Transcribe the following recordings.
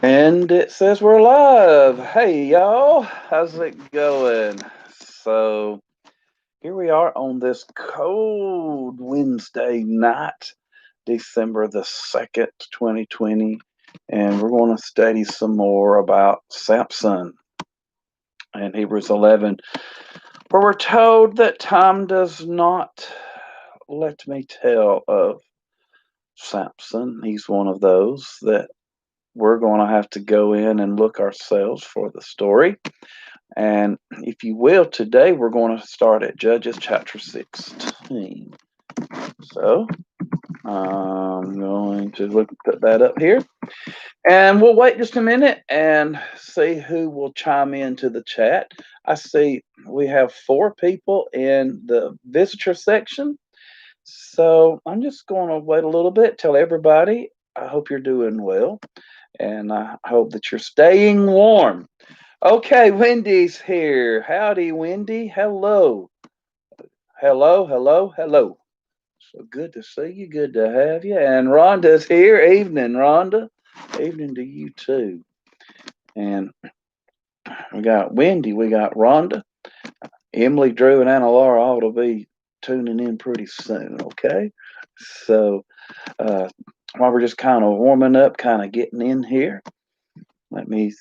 And it says we're live. Hey, y'all. How's it going? So, here we are on this cold Wednesday night, December the 2nd, 2020. And we're going to study some more about Samson and Hebrews 11, where we're told that time does not let me tell of Samson. He's one of those that we're going to have to go in and look ourselves for the story. And if you will, today we're going to start at Judges chapter 16. So I'm going to put that up here. And we'll wait just a minute and see who will chime into the chat. I see we have 4 people in the visitor section. So I'm just going to wait a little bit, tell everybody I hope you're doing well, and I hope that you're staying warm. Okay, Wendy's here. Howdy, Wendy. Hello. Hello, hello, hello. So good to see you. Good to have you. And Rhonda's here. Evening, Rhonda. Evening to you too. And we got Wendy. We got Rhonda. Emily, Drew, and Anna Laura ought to be tuning in pretty soon. Okay. So while we're just kind of warming up, kind of getting in here, let me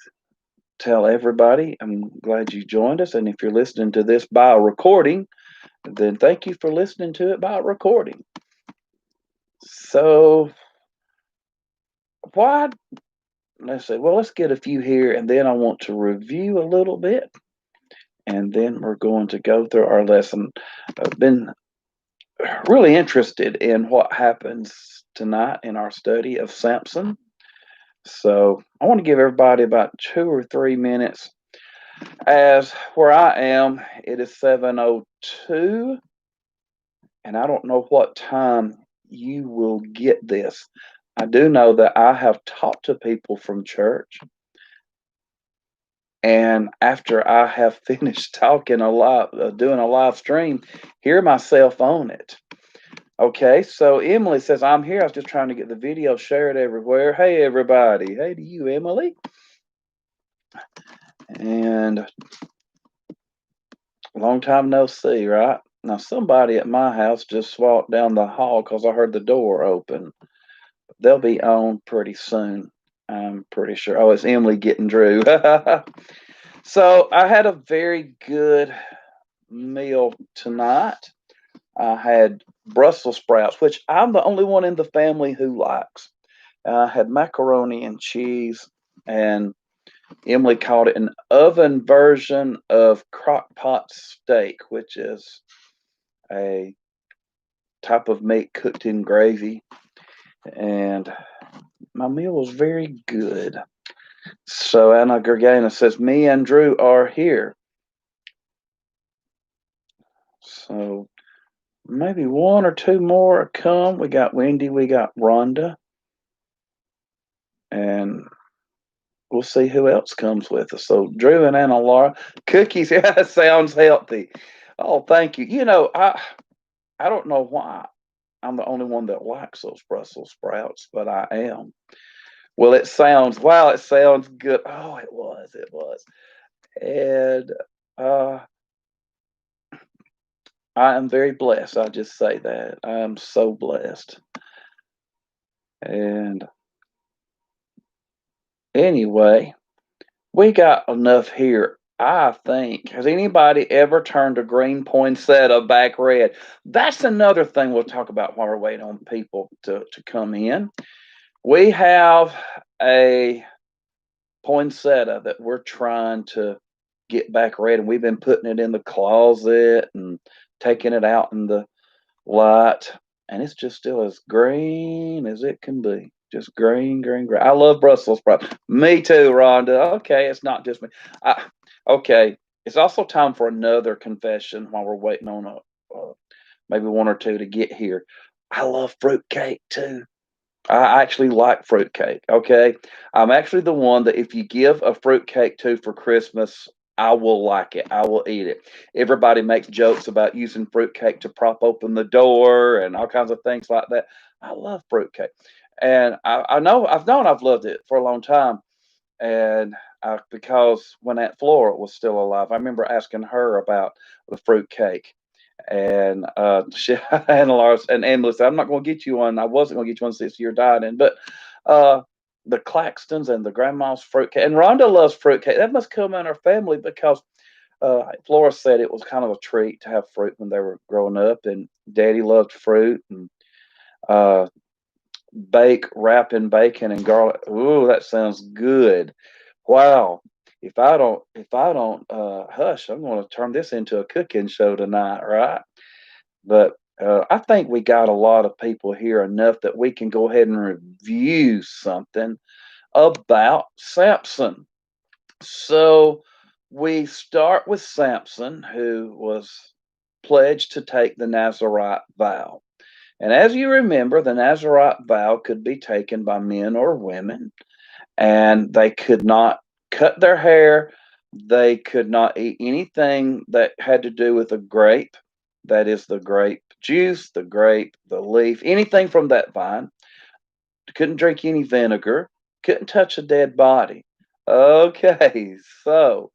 tell everybody I'm glad you joined us. And if you're listening to this by a recording, then thank you for listening to it by recording. So, why? Let's say, well, let's get a few here, and then I want to review a little bit, and then we're going to go through our lesson. I've been really interested in what happens tonight in our study of Samson. So, I want to give everybody about 2 or 3 minutes. As where I am, it is 7:02, and I don't know what time you will get this. I do know that I have talked to people from church, and after I have finished talking doing a live stream, hear myself on it. Okay, so Emily says, I'm here. I was just trying to get the video shared everywhere. Hey, everybody. Hey to you, Emily. And long time no see, right? Now, somebody at my house just walked down the hall because I heard the door open. They'll be on pretty soon. I'm pretty sure. Oh, it's Emily getting Drew. So I had a very good meal tonight. I had Brussels sprouts, which I'm the only one in the family who likes. I had macaroni and cheese, and Emily called it an oven version of crock pot steak, which is a type of meat cooked in gravy. And my meal was very good. So Anna Gergana says, me and Drew are here. So maybe 1 or 2 more come. We got Wendy, we got Rhonda, and we'll see who else comes with us. So Drew and Anna Laura, cookies, yeah, sounds healthy. Oh, thank you. I don't know why I'm the only one that likes those Brussels sprouts, but I am. Well, it sounds good. Oh, it was. And uh I am very blessed. I just say that. I am so blessed. And anyway, we got enough here. I think. Has anybody ever turned a green poinsettia back red? That's another thing we'll talk about while we're waiting on people to come in. We have a poinsettia that we're trying to get back red, and we've been putting it in the closet and taking it out in the light, and it's just still as green as it can be. Just green, green, green. I love Brussels sprouts. Me too, Rhonda. Okay, it's not just me. Okay, it's also time for another confession while we're waiting on maybe 1 or 2 to get here. I love fruitcake too. I actually like fruitcake. Okay, I'm actually the one that if you give a fruitcake to for Christmas, I will like it. I will eat it. Everybody makes jokes about using fruitcake to prop open the door and all kinds of things like that. I love fruitcake, and I know I've known I've loved it for a long time. And because when Aunt Flora was still alive, I remember asking her about the fruit cake. And she and Lars and Emily said, "I'm not going to get you one. I wasn't going to get you one since you're dying." But uh, the Claxtons and the grandma's fruitcake, and Rhonda loves fruitcake. That must come in her family because Flora said it was kind of a treat to have fruit when they were growing up, and Daddy loved fruit and uh, wrapping bacon and garlic. Ooh, that sounds good. Wow. If I don't hush, I'm going to turn this into a cooking show tonight, right? But I think we got a lot of people here enough that we can go ahead and review something about Samson. So we start with Samson, who was pledged to take the Nazarite vow. And as you remember, the Nazarite vow could be taken by men or women, and they could not cut their hair. They could not eat anything that had to do with a grape, that is, the grape juice, the grape, the leaf, anything from that vine. Couldn't drink any vinegar, couldn't touch a dead body. Okay, so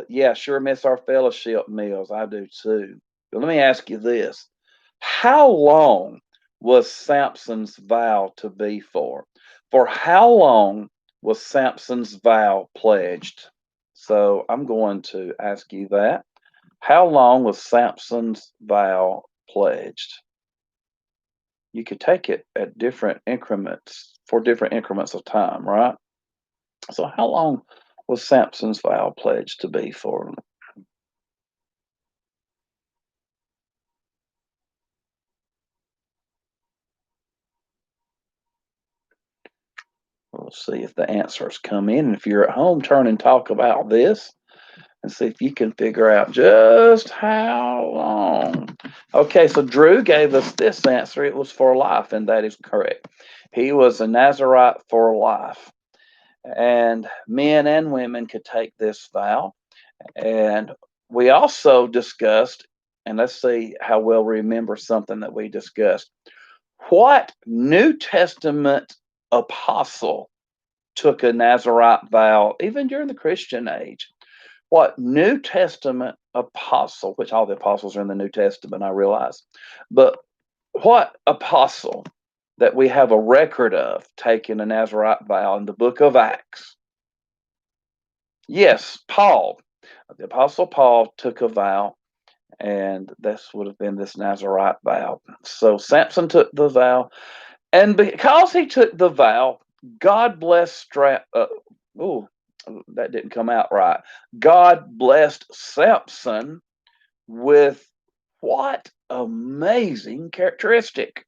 yeah, sure miss our fellowship meals. I do too. But let me ask you this. How long was Samson's vow to be for? For how long was Samson's vow pledged? So I'm going to ask you that. How long was Samson's vow pledged? You could take it at different increments for different increments of time, right? So how long was Samson's vow pledged to be for? We'll see if the answers come in. And if you're at home, turn and talk about this and see if you can figure out just how long. Okay, so Drew gave us this answer. It was for life, and that is correct. He was a Nazarite for life. And men and women could take this vow. And we also discussed, and let's see how well we remember something that we discussed. What New Testament apostle took a Nazarite vow even during the Christian age? What New Testament apostle, which all the apostles are in the New Testament, I realize, but what apostle that we have a record of taking a Nazarite vow in the book of Acts? Yes, Paul. The apostle Paul took a vow, and this would have been this Nazarite vow. So Samson took the vow, and because he took the vow, God blessed oh, that didn't come out right. God blessed Samson with what amazing characteristic.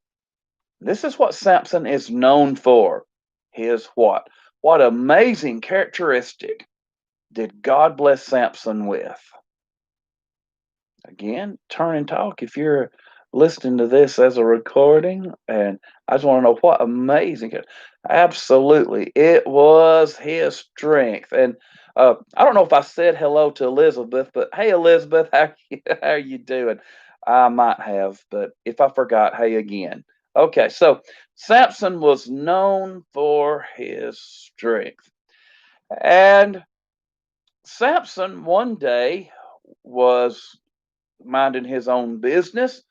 This is what Samson is known for. His what? What amazing characteristic did God bless Samson with? Again, turn and talk if you're listening to this as a recording. And I just want to know what amazing. Absolutely. It was his strength. And I don't know if I said hello to Elizabeth, but hey, Elizabeth, how are you doing? I might have, but if I forgot, hey again. Okay, so Samson was known for his strength. And Samson one day was minding his own business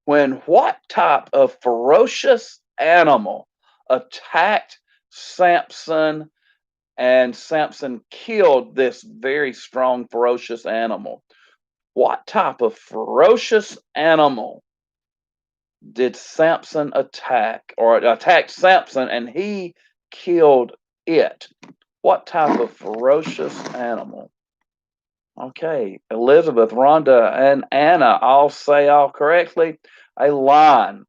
when what type of ferocious animal attacked Samson, and Samson killed this very strong, ferocious animal? What type of ferocious animal did Samson attack, or attacked Samson and he killed it? What type of ferocious animal? Okay, Elizabeth, Rhonda, and Anna all say all correctly. A lion.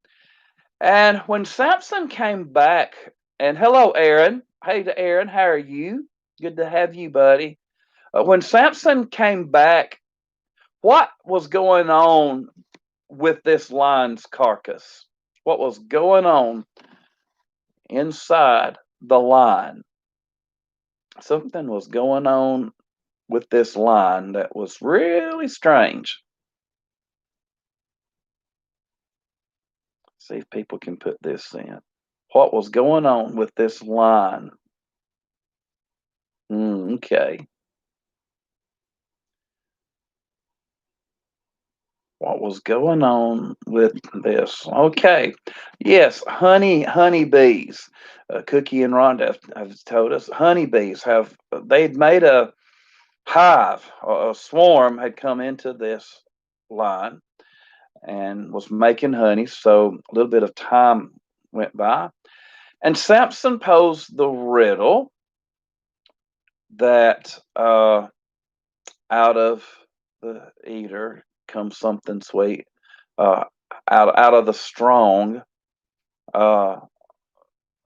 And when Samson came back, and hello, Aaron. Hey, to Aaron, how are you? Good to have you, buddy. When Samson came back, what was going on with this lion's carcass? What was going on inside the lion? Something was going on with this lion that was really strange. See if people can put this in. What was going on with this line? Okay. What was going on with this? Okay. Yes, honeybees. Cookie and Rhonda have told us honeybees have they'd made a hive, a swarm had come into this line and was making honey. So a little bit of time went by, and Samson posed the riddle that out of the eater comes something sweet. Uh, out of the strong, uh,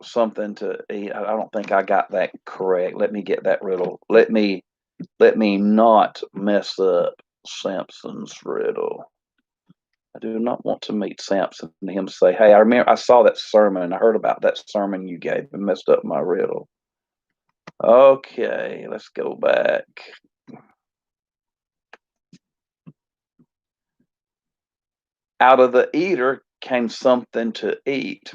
something to eat. I don't think I got that correct. Let me get that riddle. Let me not mess up Samson's riddle. I do not want to meet Samson and him say, "Hey, I remember I saw that sermon. I heard about that sermon you gave and messed up my riddle." Okay, let's go back. Out of the eater came something to eat,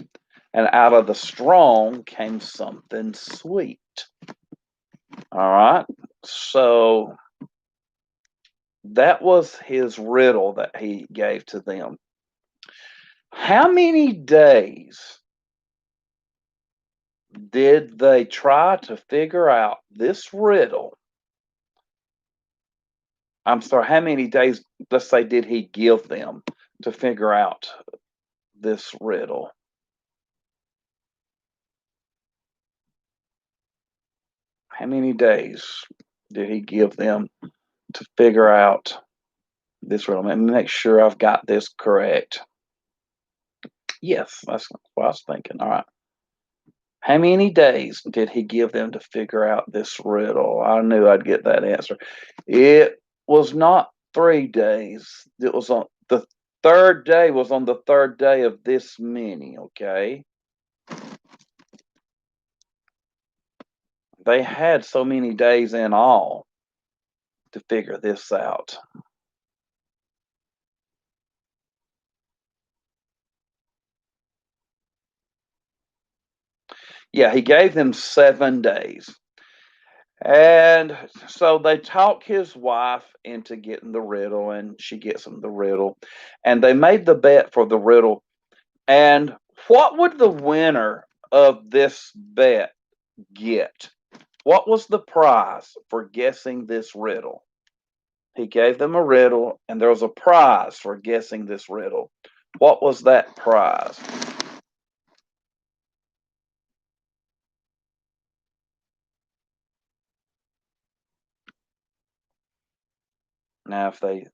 and out of the strong came something sweet. All right. So that was his riddle that he gave to them. How many days did they try to figure out this riddle? I'm sorry, how many days, let's say, did he give them to figure out this riddle? How many days did he give them to figure out this riddle? Let me make sure I've got this correct. Yes, that's what I was thinking. All right. How many days did he give them to figure out this riddle? I knew I'd get that answer. It was not 3 days. It was on the third day, was on the third day of this many, okay? They had so many days in all to figure this out. Yeah, he gave them 7 days. And so they talk his wife into getting the riddle, and she gets him the riddle. And they made the bet for the riddle. And what would the winner of this bet get? What was the prize for guessing this riddle? He gave them a riddle, and there was a prize for guessing this riddle. What was that prize? Now, if they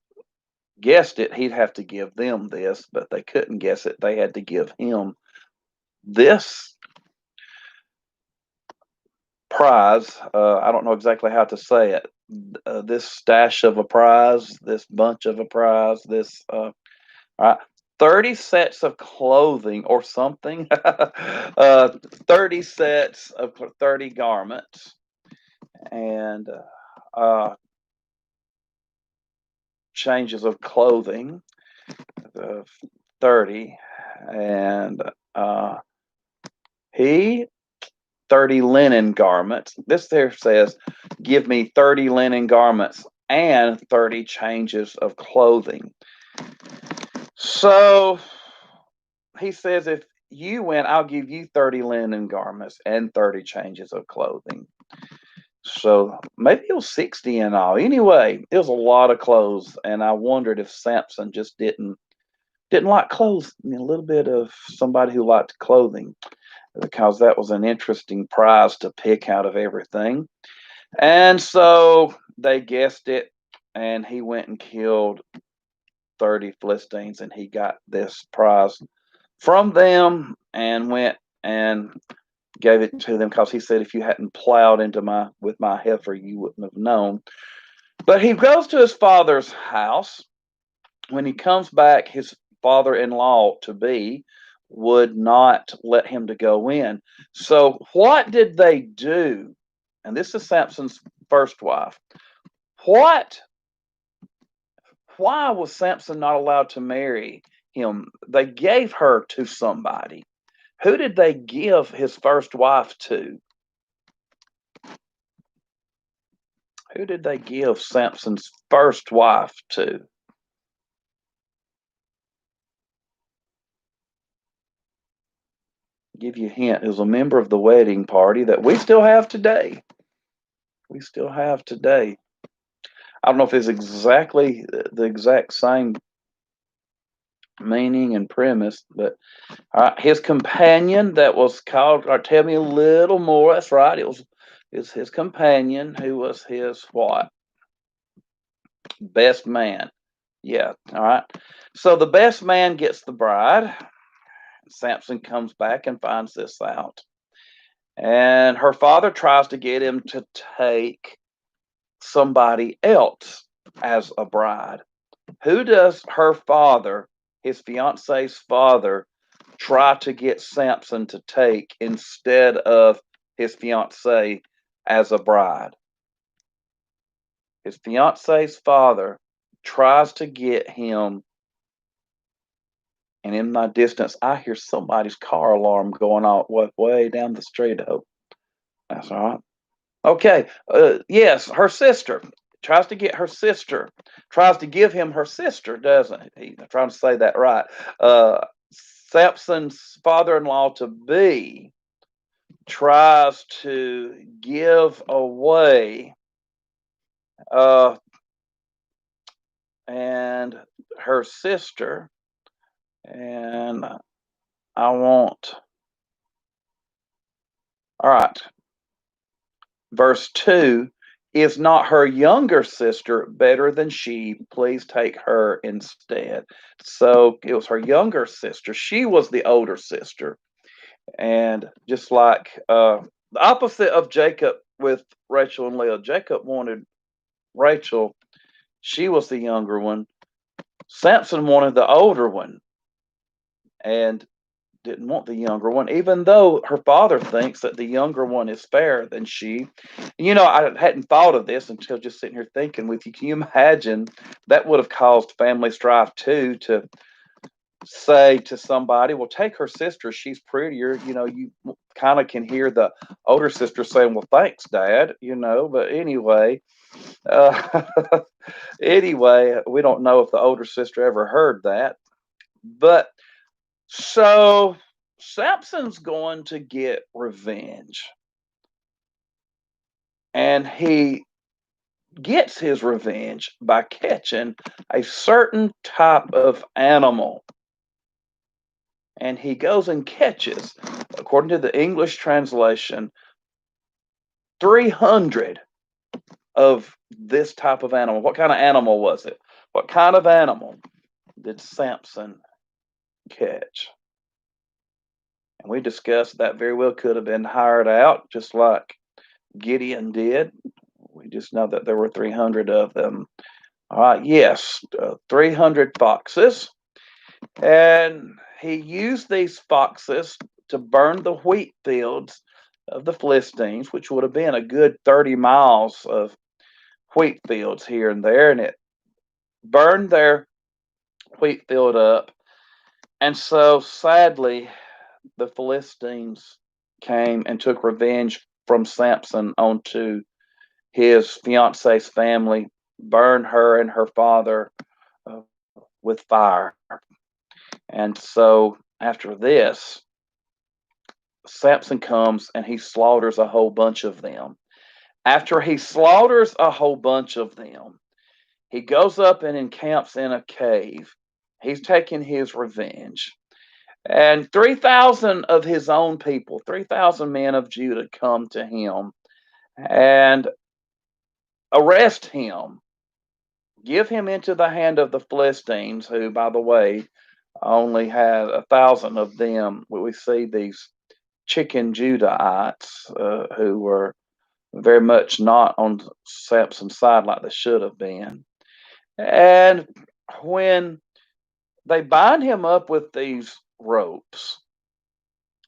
guessed it, he'd have to give them this, but they couldn't guess it. They had to give him this prize. I don't know exactly how to say it. This stash of a prize, this bunch of a prize, this all right, 30 sets of clothing or something. 30 sets of 30 garments and changes of clothing. Uh, 30 and he 30 linen garments. This there says, give me 30 linen garments and 30 changes of clothing. So he says, if you win, I'll give you 30 linen garments and 30 changes of clothing. So maybe it was 60 in all. Anyway, it was a lot of clothes, and I wondered if Samson just didn't like clothes. I mean, a little bit of somebody who liked clothing, because that was an interesting prize to pick out of everything. And so they guessed it, and he went and killed 30 Philistines, and he got this prize from them and went and gave it to them, because he said, if you hadn't plowed into my with my heifer, you wouldn't have known. But he goes to his father's house. When he comes back, his father-in-law to be would not let him to go in. So what did they do? And this is Samson's first wife. What Why was Samson not allowed to marry him? They gave her to somebody. Who did they give his first wife to? Who did they give Samson's first wife to? Give you a hint. It was a member of the wedding party that we still have today. We still have today. I don't know if it's exactly the exact same meaning and premise, but his companion that was called, or tell me a little more. That's right. It was his companion who was his what? Best man. Yeah. All right. So the best man gets the bride. Samson comes back and finds this out. And her father tries to get him to take somebody else as a bride. Who does her father, his fiance's father, try to get Samson to take instead of his fiancee as a bride? His fiance's father tries to get him, and in my distance, I hear somebody's car alarm going off way down the street. Oh, that's all right. Okay. Yes, her sister tries to get her sister, tries to give him her sister, doesn't he? I'm trying to say that right. Samson's father-in-law to be tries to give away uh, and her sister, and I want, all right, verse 2, is not her younger sister better than she? Please take her instead. So it was her younger sister. She was the older sister. And just like the opposite of Jacob with Rachel and Leah, Jacob wanted Rachel. She was the younger one. Samson wanted the older one and didn't want the younger one, even though her father thinks that the younger one is fairer than she. You know, I hadn't thought of this until just sitting here thinking with you. Can you imagine that would have caused family strife too, to say to somebody, well, take her sister, she's prettier. You know, you kind of can hear the older sister saying, well, thanks, Dad, you know. But anyway, uh, anyway, we don't know if the older sister ever heard that. But so Samson's going to get revenge. And he gets his revenge by catching a certain type of animal. And he goes and catches, according to the English translation, 300 of this type of animal. What kind of animal was it? What kind of animal did Samson catch? And we discussed that very well could have been hired out, just like Gideon did. We just know that there were 300 of them. All right, yes, 300 foxes. And he used these foxes to burn the wheat fields of the Philistines, which would have been a good 30 miles of wheat fields here and there. And it burned their wheat field up. And so sadly, the Philistines came and took revenge from Samson onto his fiance's family, burned her and her father uh, with fire. And so after this, Samson comes and he slaughters a whole bunch of them. After he slaughters a whole bunch of them, he goes up and encamps in a cave. He's taking his revenge. And 3,000 of his own people, 3,000 men of Judah, come to him and arrest him, give him into the hand of the Philistines, who, by the way, only had 1,000 of them. We see these chicken Judahites who were very much not on Samson's side like they should have been. And when they bind him up with these ropes,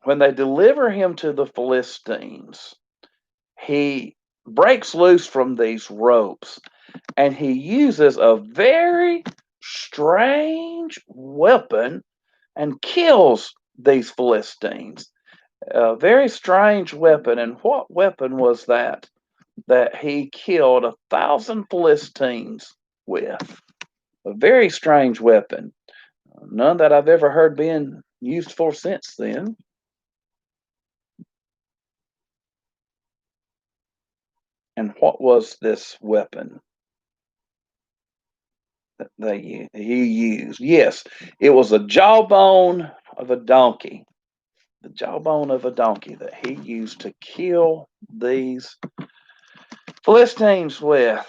when they deliver him to the Philistines, he breaks loose from these ropes and he uses a very strange weapon and kills these Philistines. A very strange weapon. And what weapon was that? that he killed 1,000 Philistines with. A very strange weapon. None that I've ever heard being used for since then. And what was this weapon that he used? Yes, it was a jawbone of a donkey. The jawbone of a donkey that he used to kill these Philistines with.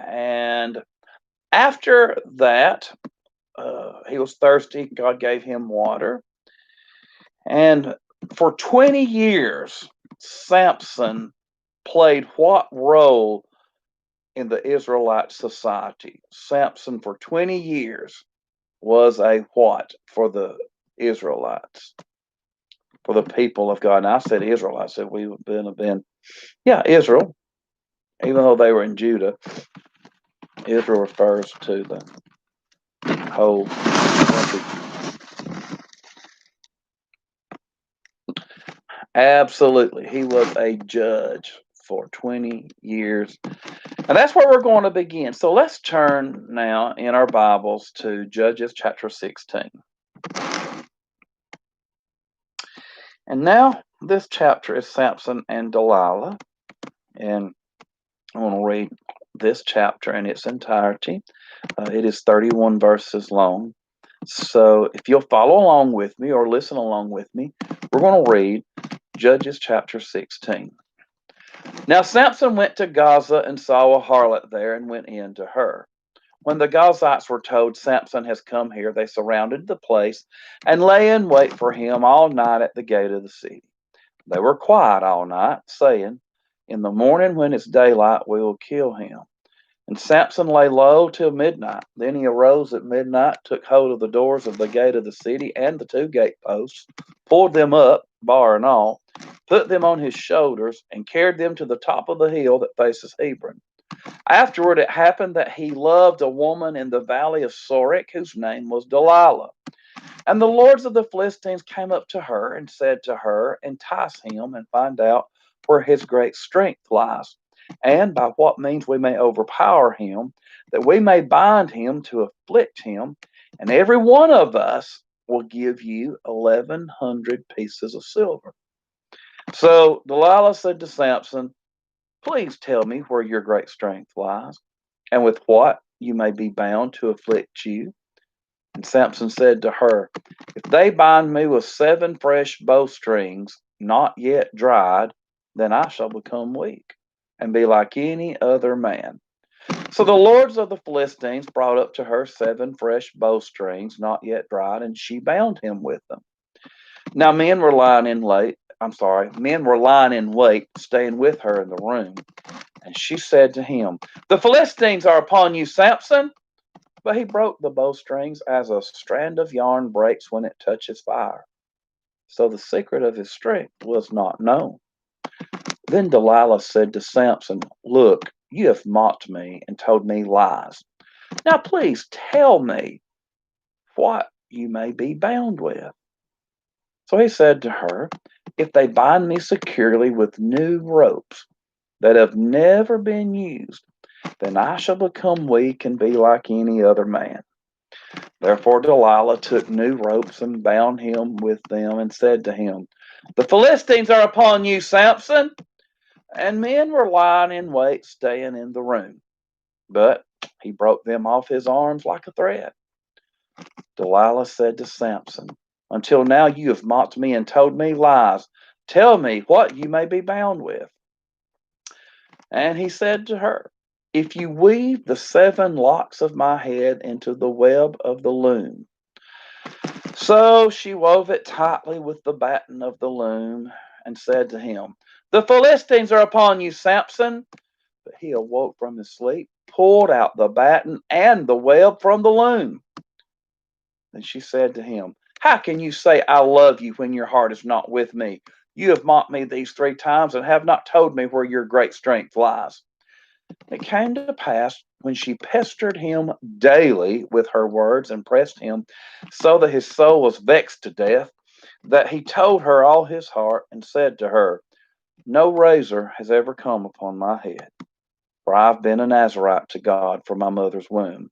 And after that, he was thirsty. God gave him water. And for 20 years, Samson played what role in the Israelite society? Samson, for 20 years, was a what for the Israelites, for the people of God? And I said Israelites, so we would have been, yeah, Israel, even though they were in Judah. Israel refers to the whole country. Absolutely. He was a judge for 20 years. And that's where we're going to begin. So let's turn now in our Bibles to Judges chapter 16. And now this chapter is Samson and Delilah. And I want to read this chapter in its entirety. It is 31 verses long. So if you'll follow along with me or listen along with me, we're going to read Judges chapter 16. Now Samson went to Gaza and saw a harlot there and went in to her. When the Gazites were told Samson has come here, they surrounded the place and lay in wait for him all night at the gate of the city. They were quiet all night, saying, "In the morning when it's daylight, we will kill him." And Samson lay low till midnight. Then he arose at midnight, took hold of the doors of the gate of the city and the two gateposts, pulled them up, bar and all, put them on his shoulders, and carried them to the top of the hill that faces Hebron. Afterward, it happened that he loved a woman in the valley of Sorek, whose name was Delilah. And the lords of the Philistines came up to her and said to her, "Entice him and find out where his great strength lies, and by what means we may overpower him, that we may bind him to afflict him, and every one of us will give you 1,100 pieces of silver." So Delilah said to Samson, "Please tell me where your great strength lies, and with what you may be bound to afflict you." And Samson said to her, "If they bind me with 7 fresh bowstrings, not yet dried, then I shall become weak and be like any other man." So the lords of the Philistines brought up to her 7 fresh bowstrings, not yet dried, and she bound him with them. Now men were lying in wait, staying with her in the room. And she said to him, "The Philistines are upon you, Samson." But he broke the bowstrings as a strand of yarn breaks when it touches fire. So the secret of his strength was not known. Then Delilah said to Samson, "Look, you have mocked me and told me lies. Now please tell me what you may be bound with." So he said to her, "If they bind me securely with new ropes that have never been used, then I shall become weak and be like any other man." Therefore Delilah took new ropes and bound him with them and said to him, "The Philistines are upon you, Samson." And men were lying in wait, staying in the room. But he broke them off his arms like a thread. Delilah said to Samson, "Until now you have mocked me and told me lies. Tell me what you may be bound with." And he said to her, "If you weave the 7 locks of my head into the web of the loom." So she wove it tightly with the batten of the loom and said to him, "The Philistines are upon you, Samson." But he awoke from his sleep, pulled out the batten and the web from the loom. Then she said to him, "How can you say I love you when your heart is not with me? You have mocked me these 3 times and have not told me where your great strength lies." It came to pass when she pestered him daily with her words and pressed him so that his soul was vexed to death, that he told her all his heart and said to her, no razor has ever come upon my head, for I've been a Nazarite to God from my mother's womb.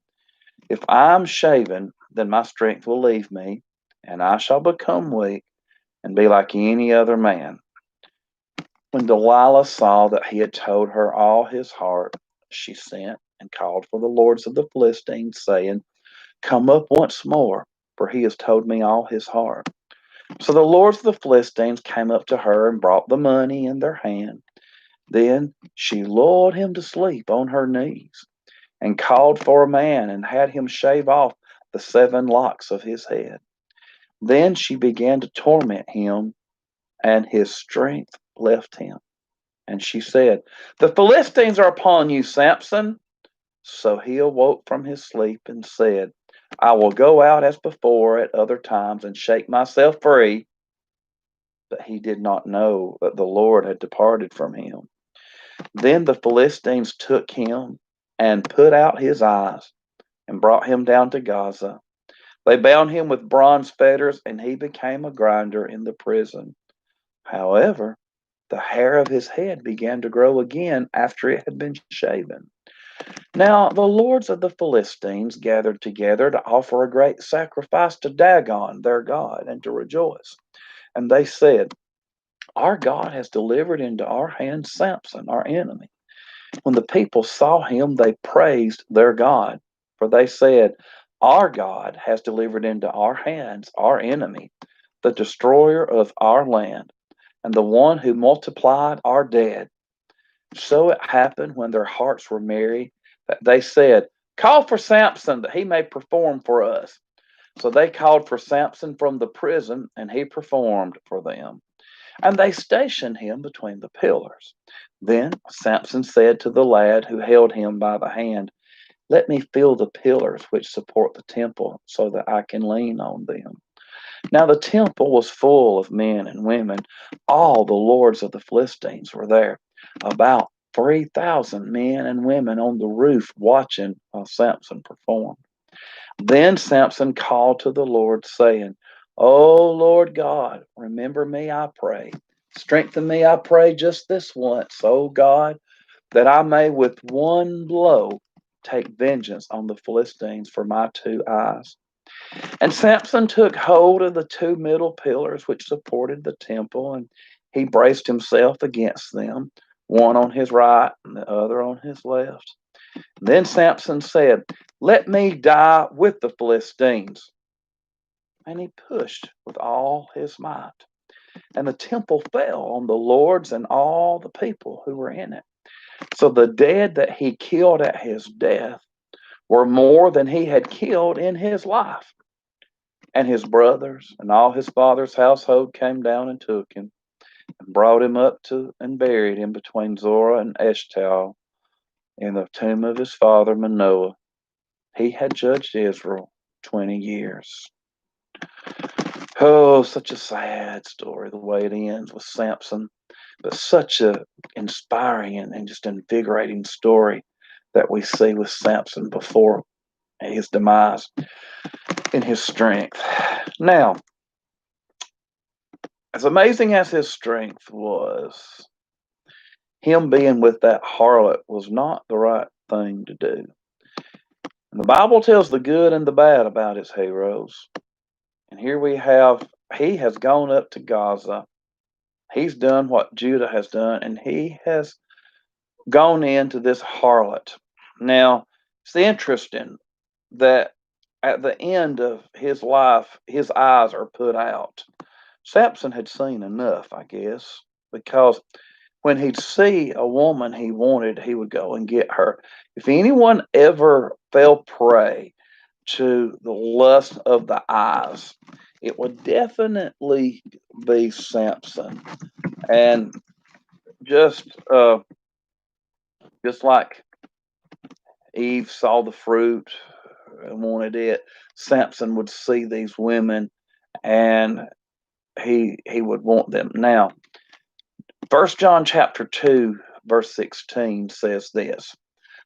If I am shaven, then my strength will leave me, and I shall become weak and be like any other man. When Delilah saw that he had told her all his heart, she sent and called for the lords of the Philistines, saying, Come up once more, for he has told me all his heart. So the lords of the Philistines came up to her and brought the money in their hand. Then she lulled him to sleep on her knees, and called for a man and had him shave off the 7 locks of his head. Then she began to torment him, and his strength left him. And she said, The Philistines are upon you, Samson. So he awoke from his sleep and said, I will go out as before at other times and shake myself free. But he did not know that the Lord had departed from him. Then the Philistines took him and put out his eyes and brought him down to Gaza. They bound him with bronze fetters, and he became a grinder in the prison. However, the hair of his head began to grow again after it had been shaven. Now the lords of the Philistines gathered together to offer a great sacrifice to Dagon, their god, and to rejoice. And they said, Our God has delivered into our hands Samson, our enemy. When the people saw him, they praised their God, for they said, Our God has delivered into our hands our enemy, the destroyer of our land, and the one who multiplied our dead. So it happened when their hearts were merry that they said, Call for Samson that he may perform for us. So they called for Samson from the prison, and he performed for them. And they stationed him between the pillars. Then Samson said to the lad who held him by the hand, Let me feel the pillars which support the temple so that I can lean on them. Now the temple was full of men and women. All the lords of the Philistines were there, about 3,000 men and women on the roof watching while Samson performed. Then Samson called to the Lord, saying, O Lord God, remember me, I pray. Strengthen me, I pray, just this once, O God, that I may with one blow take vengeance on the Philistines for my 2 eyes. And Samson took hold of the 2 middle pillars which supported the temple, and he braced himself against them, one on his right and the other on his left. Then Samson said, Let me die with the Philistines. And he pushed with all his might. And the temple fell on the lords and all the people who were in it. So the dead that he killed at his death were more than he had killed in his life. And his brothers and all his father's household came down and took him and brought him up to and buried him between Zorah and Eshtaol in the tomb of his father Manoah. He had judged Israel 20 years. Oh, such a sad story, the way it ends with Samson, but such a inspiring and just invigorating story that we see with Samson before his demise in his strength. Now, as amazing as his strength was, him being with that harlot was not the right thing to do. And the Bible tells the good and the bad about its heroes. And here we have, he has gone up to Gaza. He's done what Judah has done, and he has gone into this harlot. Now, it's interesting that at the end of his life, his eyes are put out. Samson had seen enough, I guess, because when he'd see a woman he wanted, he would go and get her. If anyone ever fell prey to the lust of the eyes, it would definitely be Samson. And just like Eve saw the fruit and wanted it, Samson would see these women and he would want them. Now, 1 John chapter 2, verse 16 says this,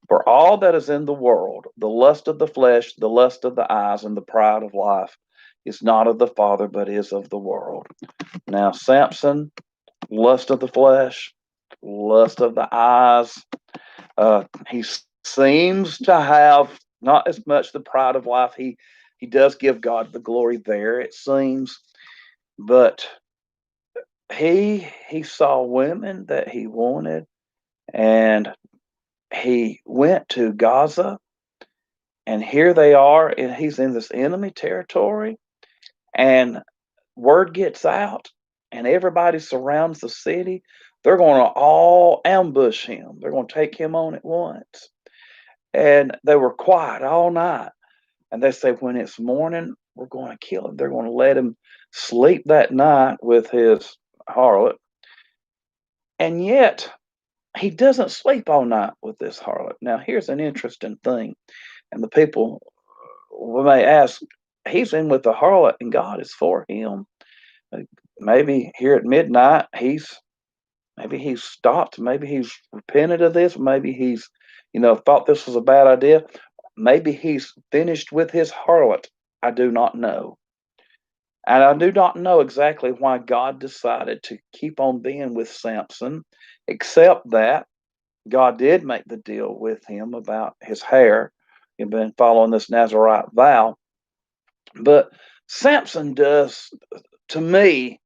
For all that is in the world, the lust of the flesh, the lust of the eyes, and the pride of life, is not of the Father, but is of the world. Now, Samson, lust of the flesh, lust of the eyes. He seems to have not as much the pride of life. He does give God the glory there, it seems, but he saw women that he wanted, and he went to Gaza, and here they are, and he's in this enemy territory, and word gets out, and everybody surrounds the city. They're going to all ambush him. They're going to take him on at once. And they were quiet all night. And they say, when it's morning, we're going to kill him. They're going to let him sleep that night with his harlot. And yet, he doesn't sleep all night with this harlot. Now, here's an interesting thing. And the people may ask, he's in with the harlot and God is for him. Maybe here at midnight, maybe he's stopped. Maybe he's repented of this. Maybe he's, thought this was a bad idea. Maybe he's finished with his harlot. I do not know. And I do not know exactly why God decided to keep on being with Samson, except that God did make the deal with him about his hair. He'd been following this Nazarite vow. But Samson does, to me,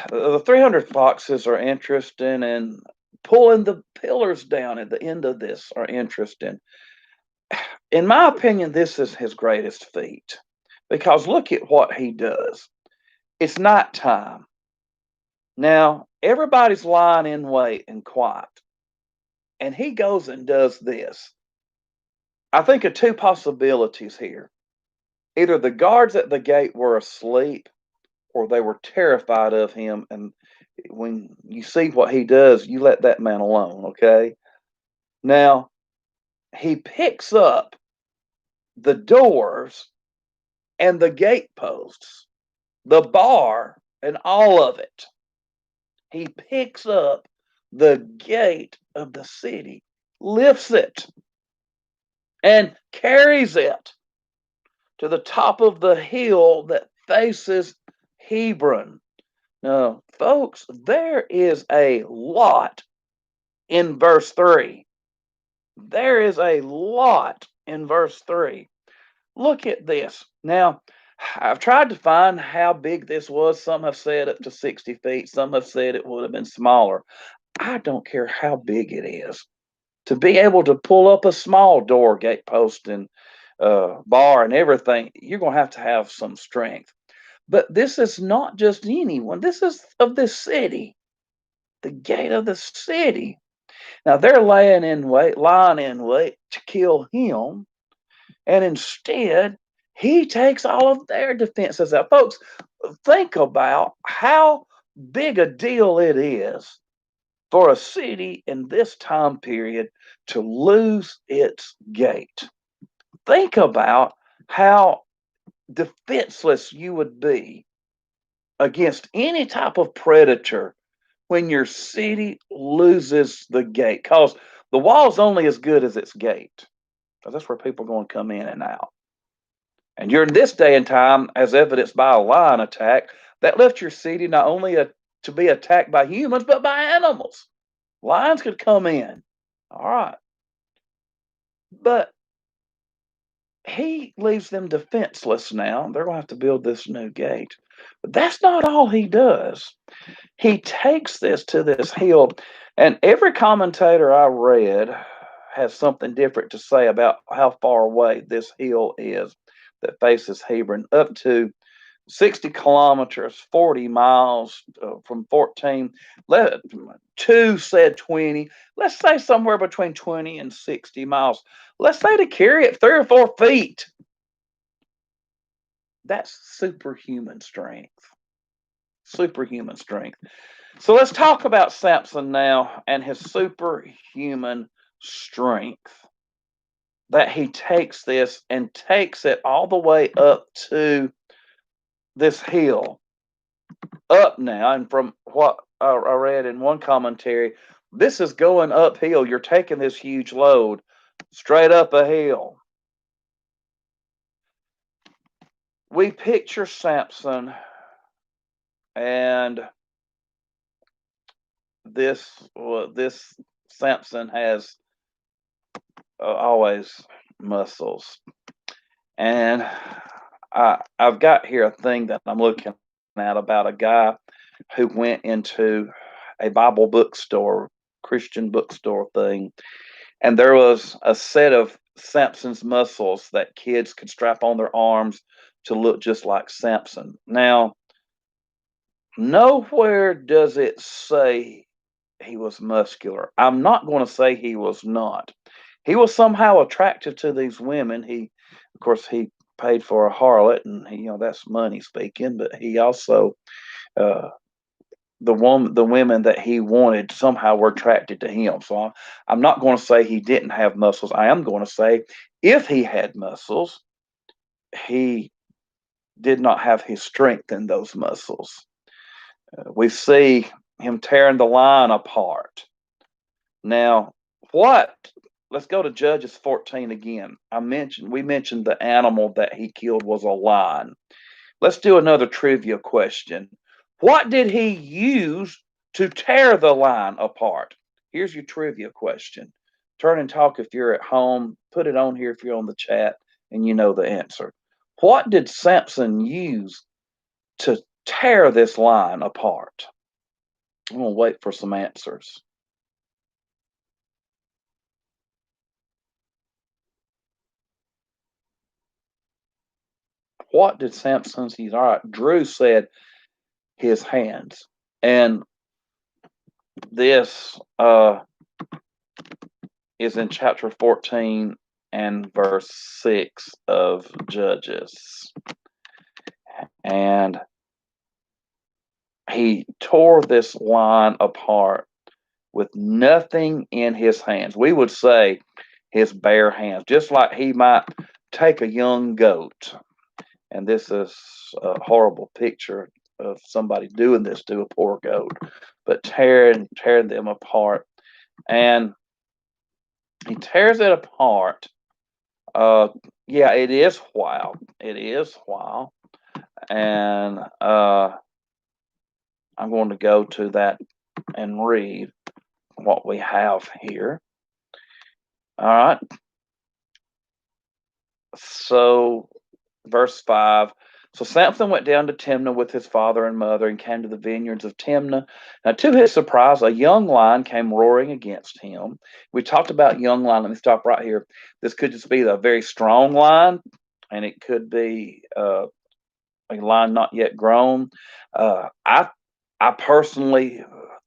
the 300 foxes are interesting, and pulling the pillars down at the end of this are interesting. In my opinion, this is his greatest feat because look at what he does. It's nighttime. Now, everybody's lying in wait and quiet, and he goes and does this. I think of two possibilities here. Either the guards at the gate were asleep or they were terrified of him. And when you see what he does, you let that man alone, okay? Now, he picks up the doors and the gate posts, the bar, and all of it. He picks up the gate of the city, lifts it, and carries it to the top of the hill that faces Hebron. Now, folks, there is a lot in verse 3. There is a lot in verse 3. Look at this. Now, I've tried to find how big this was. Some have said up to 60 feet. Some have said it would have been smaller. I don't care how big it is. To be able to pull up a small door, gate post, and bar and everything, you're going to have some strength. But this is not just anyone. This is of this city, the gate of the city. Now they're lying in wait to kill him, and instead he takes all of their defenses out. Folks, think about how big a deal it is for a city in this time period to lose its gate. Think about how defenseless you would be against any type of predator when your city loses the gate. Because the wall's only as good as its gate. Because that's where people are going to come in and out. And during this day and time, as evidenced by a lion attack, that left your city not only to be attacked by humans, but by animals. Lions could come in. All right. But he leaves them defenseless now. They're going to have to build this new gate. But that's not all he does. He takes this to this hill, and every commentator I read has something different to say about how far away this hill is that faces Hebron, up to 60 kilometers, 40 miles from 14. Two said 20. Let's say somewhere between 20 and 60 miles. Let's say to carry it 3 or 4 feet. That's superhuman strength. Superhuman strength. So let's talk about Samson now and his superhuman strength. That he takes this and takes it all the way up to this hill. Up now, and from what I read in one commentary, this is going uphill. You're taking this huge load straight up a hill. We picture Samson, and this Samson has always muscles. And I've got here a thing that I'm looking at about a guy who went into a Bible bookstore, Christian bookstore thing, and there was a set of Samson's muscles that kids could strap on their arms to look just like Samson. Now, nowhere does it say he was muscular. I'm not going to say he was not. He was somehow attractive to these women. Of course, he paid for a harlot, and that's money speaking. But he also, uh, the women that he wanted somehow were attracted to him. So I'm not going to say he didn't have muscles. I am going to say if he had muscles, he did not have his strength in those muscles. We see him tearing the lion apart. Now, what? Let's go to Judges 14 again. We mentioned the animal that he killed was a lion. Let's do another trivia question. What did he use to tear the lion apart? Here's your trivia question. Turn and talk if you're at home. Put it on here if you're on the chat and you know the answer. What did Samson use to tear this lion apart? I'm going to wait for some answers. What did Samson use? All right, Drew said his hands. And this is in chapter 14 and verse 6 of Judges. And he tore this lion apart with nothing in his hands. We would say his bare hands, just like he might take a young goat. And this is a horrible picture of somebody doing this to a poor goat, but tearing them apart. And he tears it apart. Yeah, it is wild. It is wild. And I'm going to go to that and read what we have here. All right. So, verse 5. So Samson went down to Timnah with his father and mother and came to the vineyards of Timnah. Now, to his surprise, a young lion came roaring against him. We talked about young lion. Let me stop right here. This could just be a very strong lion, and it could be a lion not yet grown. I personally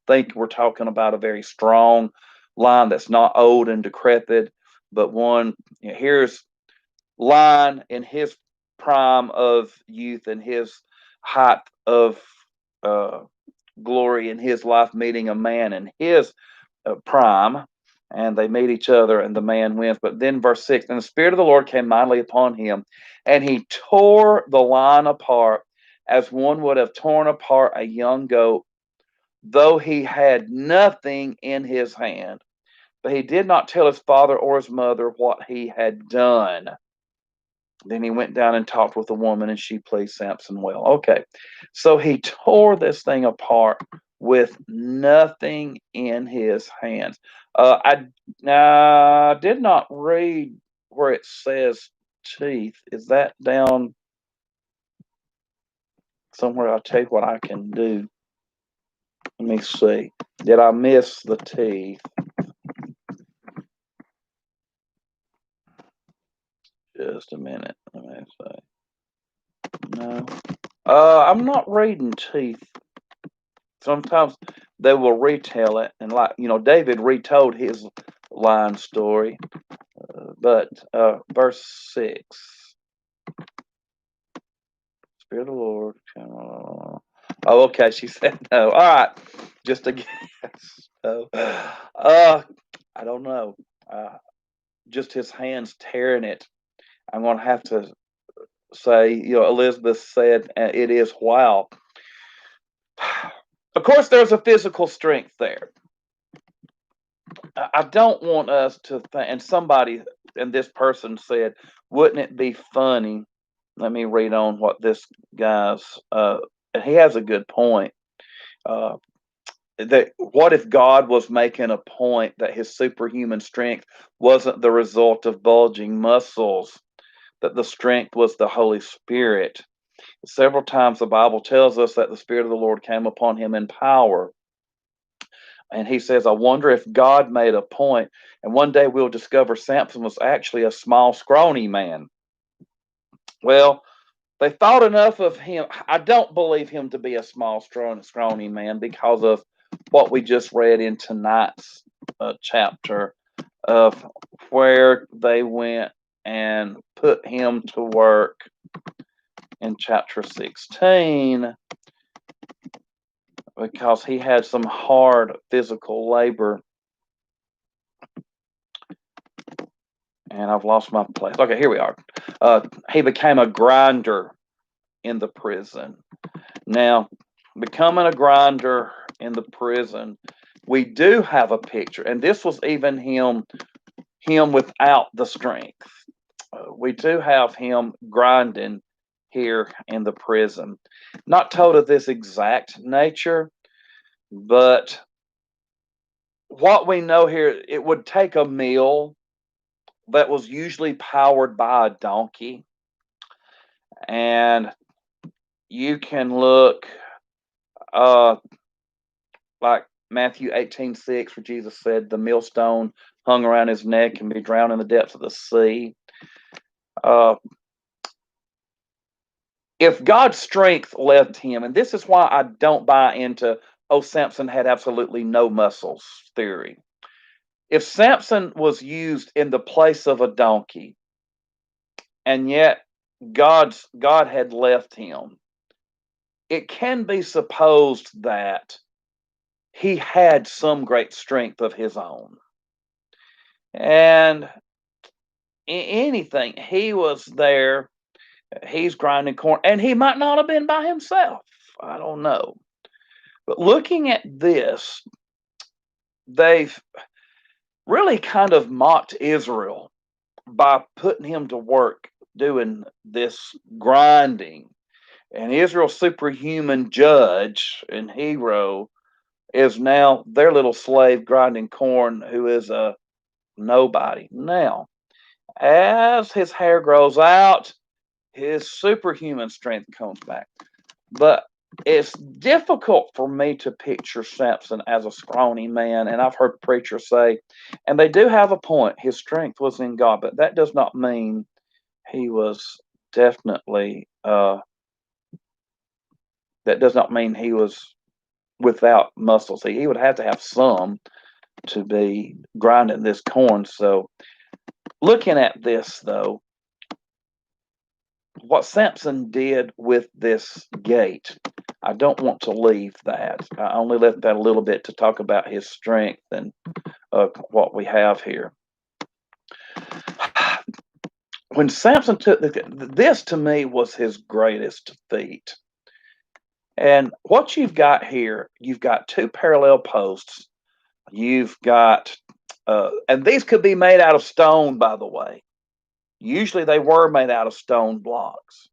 think we're talking about a very strong lion that's not old and decrepit, but one. Here's lion in his prime of youth and his height of glory in his life, meeting a man in his prime, and they meet each other, and the man wins. But then, verse 6, and the Spirit of the Lord came mightily upon him, and he tore the lion apart as one would have torn apart a young goat, though he had nothing in his hand. But he did not tell his father or his mother what he had done. Then he went down and talked with the woman, and she pleased Samson well. Okay, so he tore this thing apart with nothing in his hands. I did not read where it says teeth. Is that down somewhere? I'll tell you what I can do. Let me see. Did I miss the teeth? Just a minute. Let me see. No. I'm not reading teeth. Sometimes they will retell it, and David retold his lion story. But verse 6, Spirit of the Lord. Oh, okay. She said no. All right, just a guess. So, I don't know. Just his hands tearing it. I'm going to have to say, Elizabeth said it is wow. Of course, there's a physical strength there. I don't want us to think, and this person said, wouldn't it be funny? Let me read on what this guy's, and he has a good point. that what if God was making a point that his superhuman strength wasn't the result of bulging muscles, that the strength was the Holy Spirit? Several times the Bible tells us that the Spirit of the Lord came upon him in power. And he says, I wonder if God made a point, and one day we'll discover Samson was actually a small, scrawny man. Well, they thought enough of him. I don't believe him to be a small, scrawny man because of what we just read in tonight's chapter of where they went and put him to work in chapter 16 because he had some hard physical labor. And I've lost my place. Okay, here we are. He became a grinder in the prison. Now, becoming a grinder in the prison, we do have a picture, and this was even him without the strength. We do have him grinding here in the prison. Not told of this exact nature, but what we know here, it would take a mill that was usually powered by a donkey. And you can look like Matthew 18:6, where Jesus said the millstone hung around his neck and be drowned in the depths of the sea. If God's strength left him, and this is why I don't buy into, oh, Samson had absolutely no muscles theory. If Samson was used in the place of a donkey, and yet God had left him, it can be supposed that he had some great strength of his own. And anything, he was there, he's grinding corn, and he might not have been by himself. I don't know. But looking at this, they've really kind of mocked Israel by putting him to work doing this grinding. And Israel's superhuman judge and hero is now their little slave grinding corn, who is a nobody. Now, as his hair grows out, his superhuman strength comes back. But it's difficult for me to picture Samson as a scrawny man, and I've heard preachers say, and they do have a point, his strength was in God, but that does not mean he was definitely, that does not mean he was without muscles. He would have to have some to be grinding this corn. So looking at this, though, what Samson did with this gate, I don't want to leave that. I only left that a little bit to talk about his strength and what we have here. When Samson took this, to me, was his greatest feat. And what you've got here, you've got two parallel posts. You've got, and these could be made out of stone, by the way. Usually they were made out of stone blocks.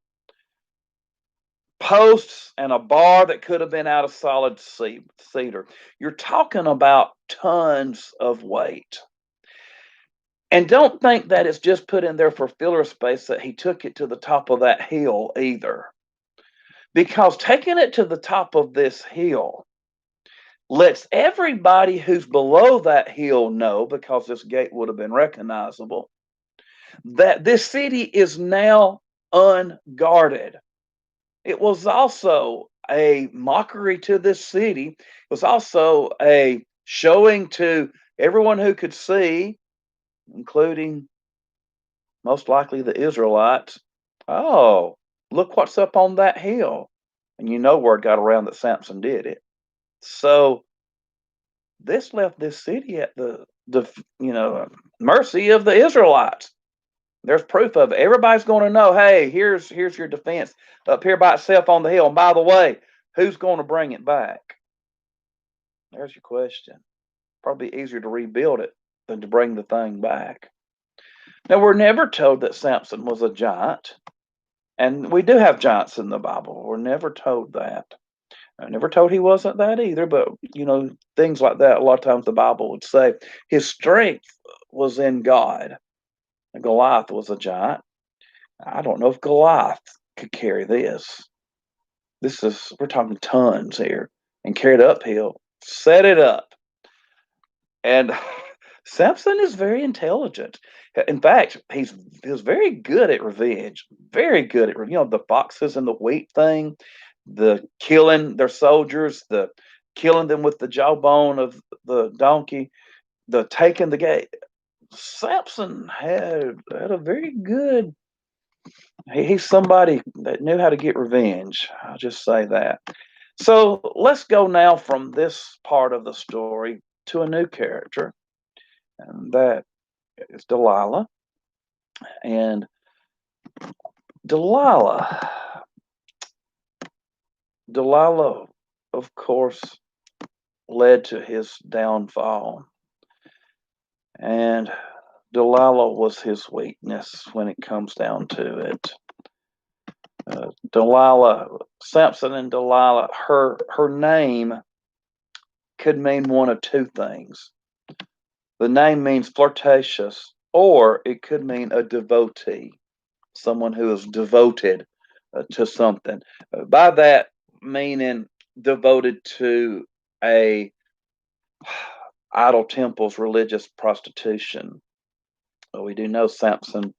Posts and a bar that could have been out of solid cedar. You're talking about tons of weight. And don't think that it's just put in there for filler space, that he took it to the top of that hill either. Because taking it to the top of this hill lets everybody who's below that hill know, because this gate would have been recognizable, that this city is now unguarded. It was also a mockery to this city. It was also a showing to everyone who could see, including most likely the Israelites, oh, look what's up on that hill. And you know word got around that Samson did it. So this left this city at the mercy of the Israelites. There's proof of it. Everybody's going to know, hey, here's your defense up here by itself on the hill. And by the way, who's going to bring it back? There's your question. Probably easier to rebuild it than to bring the thing back. Now, we're never told that Samson was a giant. And we do have giants in the Bible. We're never told that. I never told he wasn't that either, but things like that. A lot of times the Bible would say his strength was in God. And Goliath was a giant. I don't know if Goliath could carry this. We're talking tons here, and carry it uphill, set it up. And Samson is very intelligent. In fact, he's very good at revenge. Very good at the foxes and the wheat thing, the killing their soldiers, the killing them with the jawbone of the donkey, the taking the gate. Samson had a very good. He's somebody that knew how to get revenge. I'll just say that. So let's go now from this part of the story to a new character, and that is Delilah. And Delilah, Delilah, of course, led to his downfall. And Delilah was his weakness when it comes down to it. Delilah, Samson and Delilah, her name could mean one of two things. The name means flirtatious, or it could mean a devotee, someone who is devoted to something. By that meaning, devoted to a idol temple's religious prostitution. We do know Samson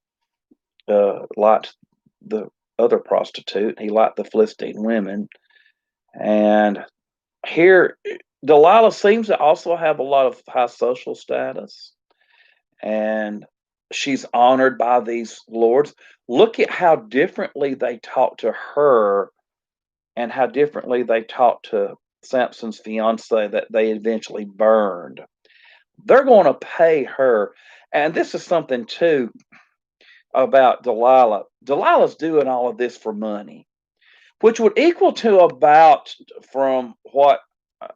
liked the other prostitute. He liked the Philistine women. And here, Delilah seems to also have a lot of high social status. And she's honored by these lords. Look at how differently they talk to her and how differently they talk to Samson's fiance that they eventually burned. They're going to pay her. And this is something, too, about Delilah. Delilah's doing all of this for money, which would equal to about, from what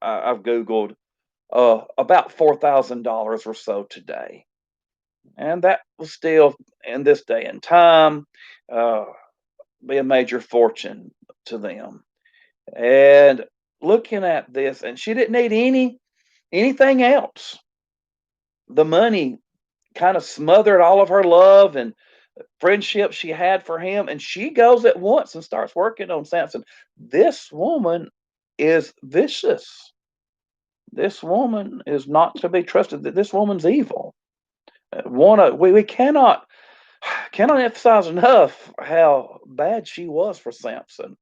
I've Googled, about $4,000 or so today. And that was still, in this day and time, uh, be a major fortune to them. And looking at this, and she didn't need anything else. The money kind of smothered all of her love and friendship she had for him, and she goes at once and starts working on Samson. This woman is vicious. This woman is not to be trusted. That this woman's evil. We cannot emphasize enough how bad she was for Samson.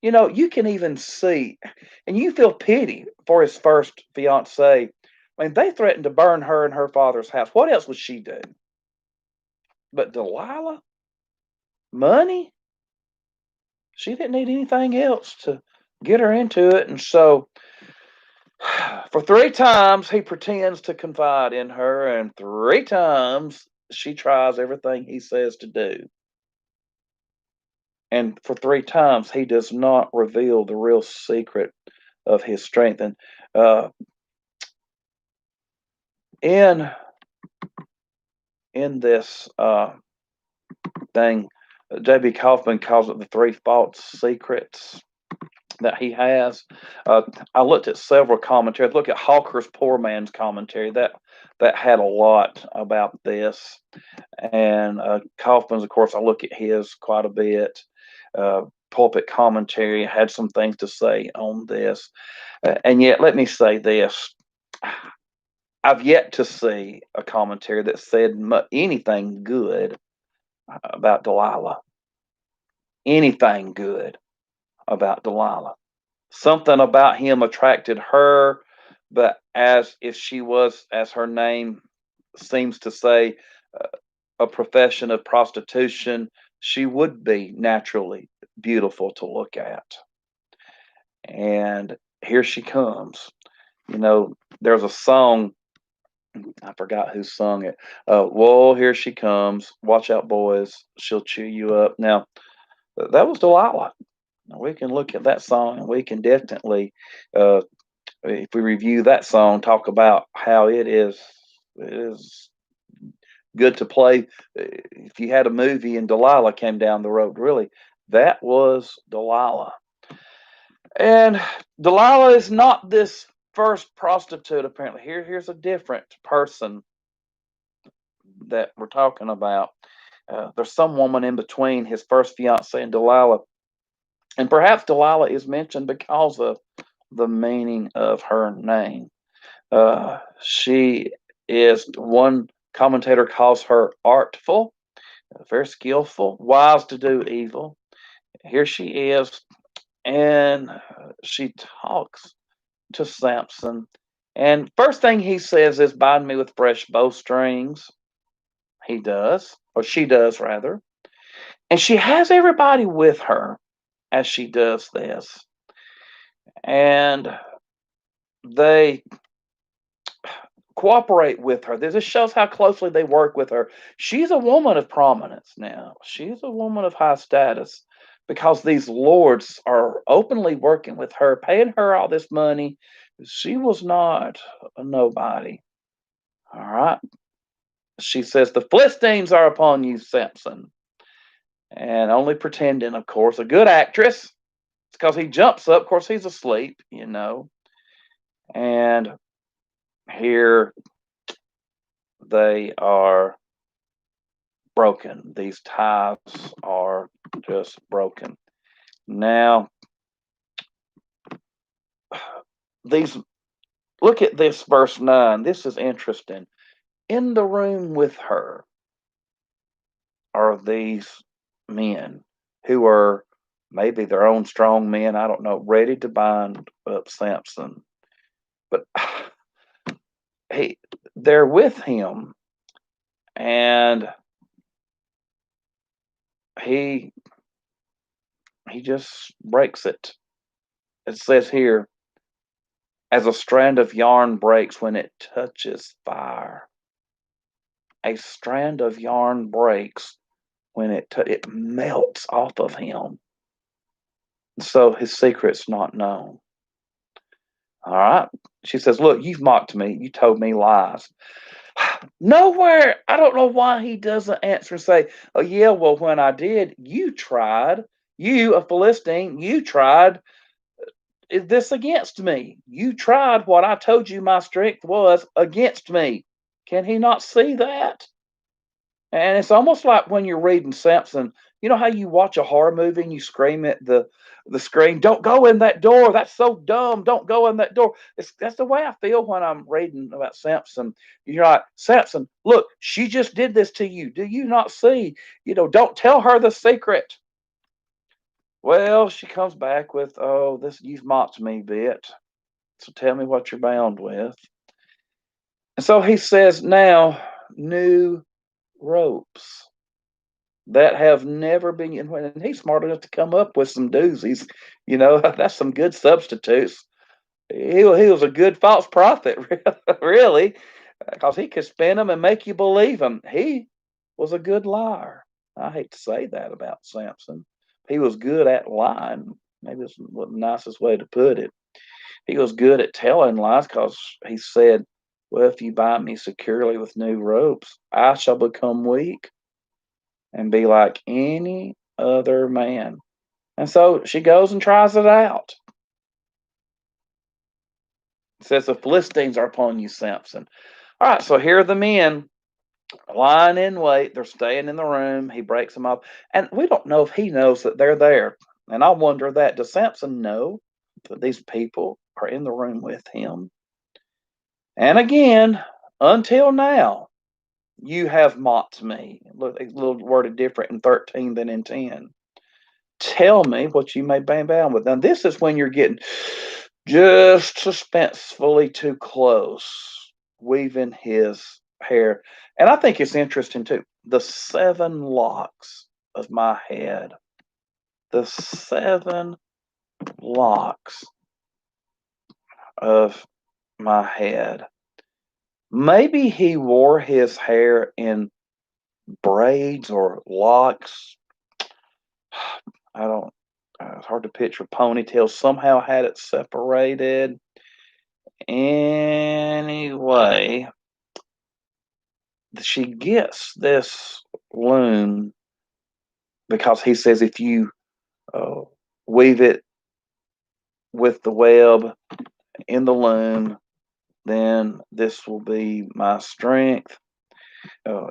You can even see, and you feel pity for his first fiance. I mean, they threatened to burn her and her father's house. What else would she do? But Delilah, money, she didn't need anything else to get her into it. And so, for three times, he pretends to confide in her, and three times she tries everything he says to do. And for three times, he does not reveal the real secret of his strength. And uh, in this thing, J.B. Kaufman calls it the three false secrets that he has. I looked at several commentaries. Look at Hawker's Poor Man's commentary. That had a lot about this. And Kaufman's, of course, I look at his quite a bit. Pulpit Commentary had some things to say on this. And yet, let me say this. I've yet to see a commentary that said anything good about Delilah. Anything good about Delilah. Something about him attracted her, but as if she was, as her name seems to say, a profession of prostitution, she would be naturally beautiful to look at. And here she comes. There's a song, I forgot who sung it. Whoa, here she comes. Watch out, boys. She'll chew you up. Now, that was Delilah. We can look at that song and we can definitely, if we review that song, talk about how it is good to play. If you had a movie and Delilah came down the road, really, that was Delilah. And Delilah is not this first prostitute, apparently. Here's a different person that we're talking about. There's some woman in between his first fiance and Delilah. And perhaps Delilah is mentioned because of the meaning of her name. She is, one commentator calls her artful, very skillful, wise to do evil. Here she is, and she talks to Samson. And first thing he says is, bind me with fresh bowstrings. He does, or she does rather. And she has everybody with her as she does this. And they cooperate with her. This just shows how closely they work with her. She's a woman of prominence now. She's a woman of high status because these lords are openly working with her, paying her all this money. She was not a nobody. All right. She says, the Philistines are upon you, Samson. And only pretending, of course, a good actress. It's because he jumps up. Of course, he's asleep, you know. And here they are broken. These ties are just broken. Now, these look at this verse 9. This is interesting. In the room with her are these men who are maybe their own strong men, I don't know, ready to bind up Samson. But he, they're with him, and he just breaks it. It says here, as a strand of yarn breaks when it touches fire. A strand of yarn breaks when it melts off of him. So his secret's not known. All right. She says, look, you've mocked me. You told me lies. Nowhere. I don't know why he doesn't answer and say, oh, yeah, well, when I did, you tried. You, a Philistine, you tried this against me. You tried what I told you my strength was against me. Can he not see that? And it's almost like when you're reading Samson, you know how you watch a horror movie and you scream at the screen, "Don't go in that door. That's so dumb. Don't go in that door." That's the way I feel when I'm reading about Samson. You're like, Samson, look, she just did this to you. Do you not see? Don't tell her the secret. Well, she comes back with, "Oh, this you've mocked me, bit. So tell me what you're bound with." And so he says, now new ropes that have never been, and he's smart enough to come up with some doozies. That's some good substitutes. He was a good false prophet, really, because he could spin them and make you believe them. He was a good liar. I hate to say that about Samson. He was good at lying. Maybe that's the nicest way to put it. He was good at telling lies because he said, well, if you bind me securely with new ropes, I shall become weak and be like any other man. And so she goes and tries it out. It says the Philistines are upon you, Samson. All right, so here are the men lying in wait. They're staying in the room. He breaks them up. And we don't know if he knows that they're there. And I wonder that. Does Samson know that these people are in the room with him? And again, until now, you have mocked me. Look, a little worded different in 13 than in 10. Tell me what you may be bound with. Now, this is when you're getting just suspensefully too close, weaving his hair. And I think it's interesting too. The 7 locks of my head. The 7 locks of my head. Maybe he wore his hair in braids or locks. I don't, it's hard to picture ponytails. Somehow had it separated. Anyway, she gets this loom because he says if you uh, weave it with the web in the loom, then this will be my strength.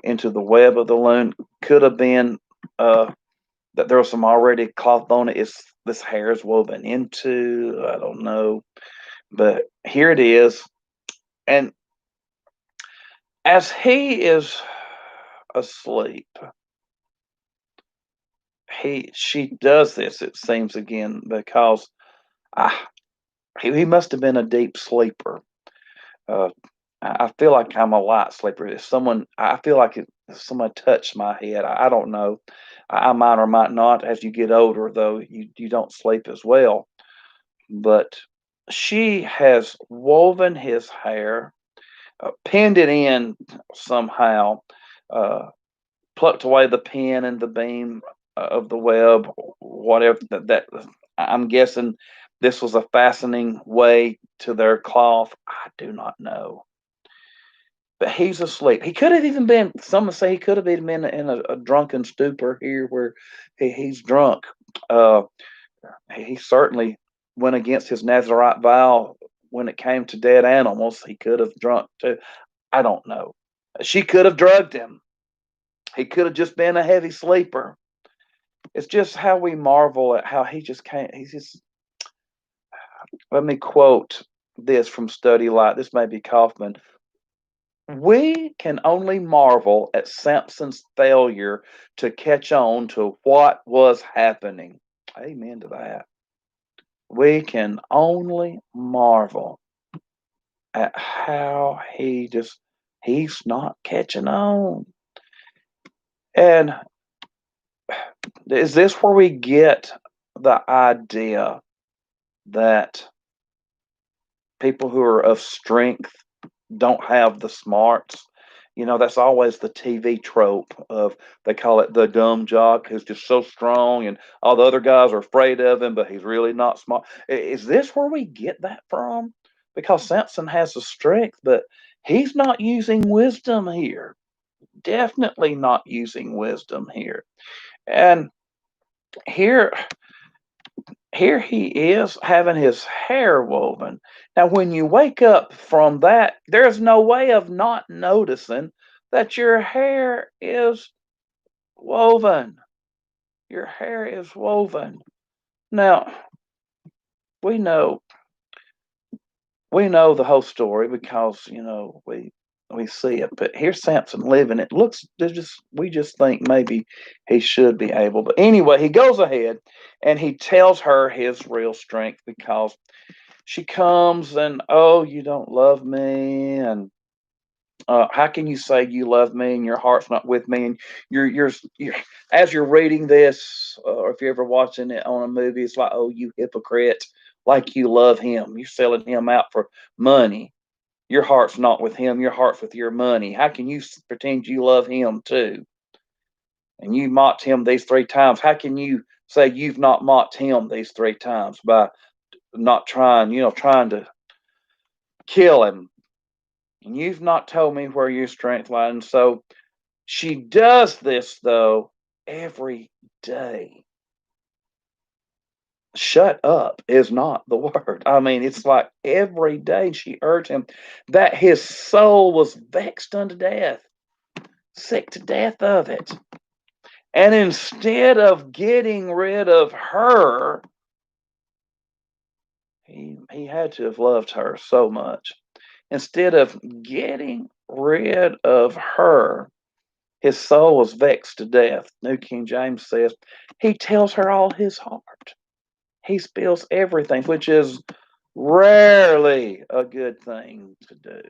Into the web of the loom. Could have been that there was some already cloth on it. It's this hair is woven into. I don't know, but here it is. And as he is asleep, she does this. It seems again because I, he must have been a deep sleeper. Uh, I feel like I'm a light sleeper. If someone, I feel like if someone touched my head, I don't know. I might or might not. As you get older, though, you don't sleep as well. But she has woven his hair, pinned it in somehow, uh, plucked away the pin and the beam of the web, whatever that. I'm guessing this was a fastening way to their cloth. I do not know. But he's asleep. He could have even been. Some say he could have even been in a drunken stupor here, where he's drunk. Uh, he certainly went against his Nazarite vow when it came to dead animals. He could have drunk too. I don't know. She could have drugged him. He could have just been a heavy sleeper. It's just how we marvel at how he just can't. He's just. Let me quote this from Study Light. This may be Kaufman. We can only marvel at Samson's failure to catch on to what was happening. Amen to that. We can only marvel at how he's not catching on. And is this where we get the idea that people who are of strength don't have the smarts? You know, that's always the TV trope of, they call it the dumb jock who's just so strong and all the other guys are afraid of him, but he's really not smart. Is this where we get that from? Because Samson has the strength, but he's not using wisdom here. Definitely not using wisdom here. And here here he is having his hair woven. Now, when you wake up from that, there's no way of not noticing that your hair is woven. Your hair is woven. Now, we know we know the whole story because we see it. But here's Samson living. It looks just we just think maybe he should be able. But anyway, he goes ahead and he tells her his real strength because she comes and, oh, you don't love me, and how can you say you love me and your heart's not with me? And you're as you're reading this, or if you're ever watching it on a movie, it's like, oh, you hypocrite, like you love him, you're selling him out for money. Your heart's not with him, your heart's with your money. How can you pretend you love him too? And you mocked him these three times. How can you say you've not mocked him these three times by not trying, trying to kill him? And you've not told me where your strength lies. And so she does this, though, every day. Shut up is not the word. I mean, it's like every day she urged him that his soul was vexed unto death, sick to death of it. And instead of getting rid of her, he had to have loved her so much. Instead of getting rid of her, his soul was vexed to death. New King James says he tells her all his heart. He spills everything, which is rarely a good thing to do.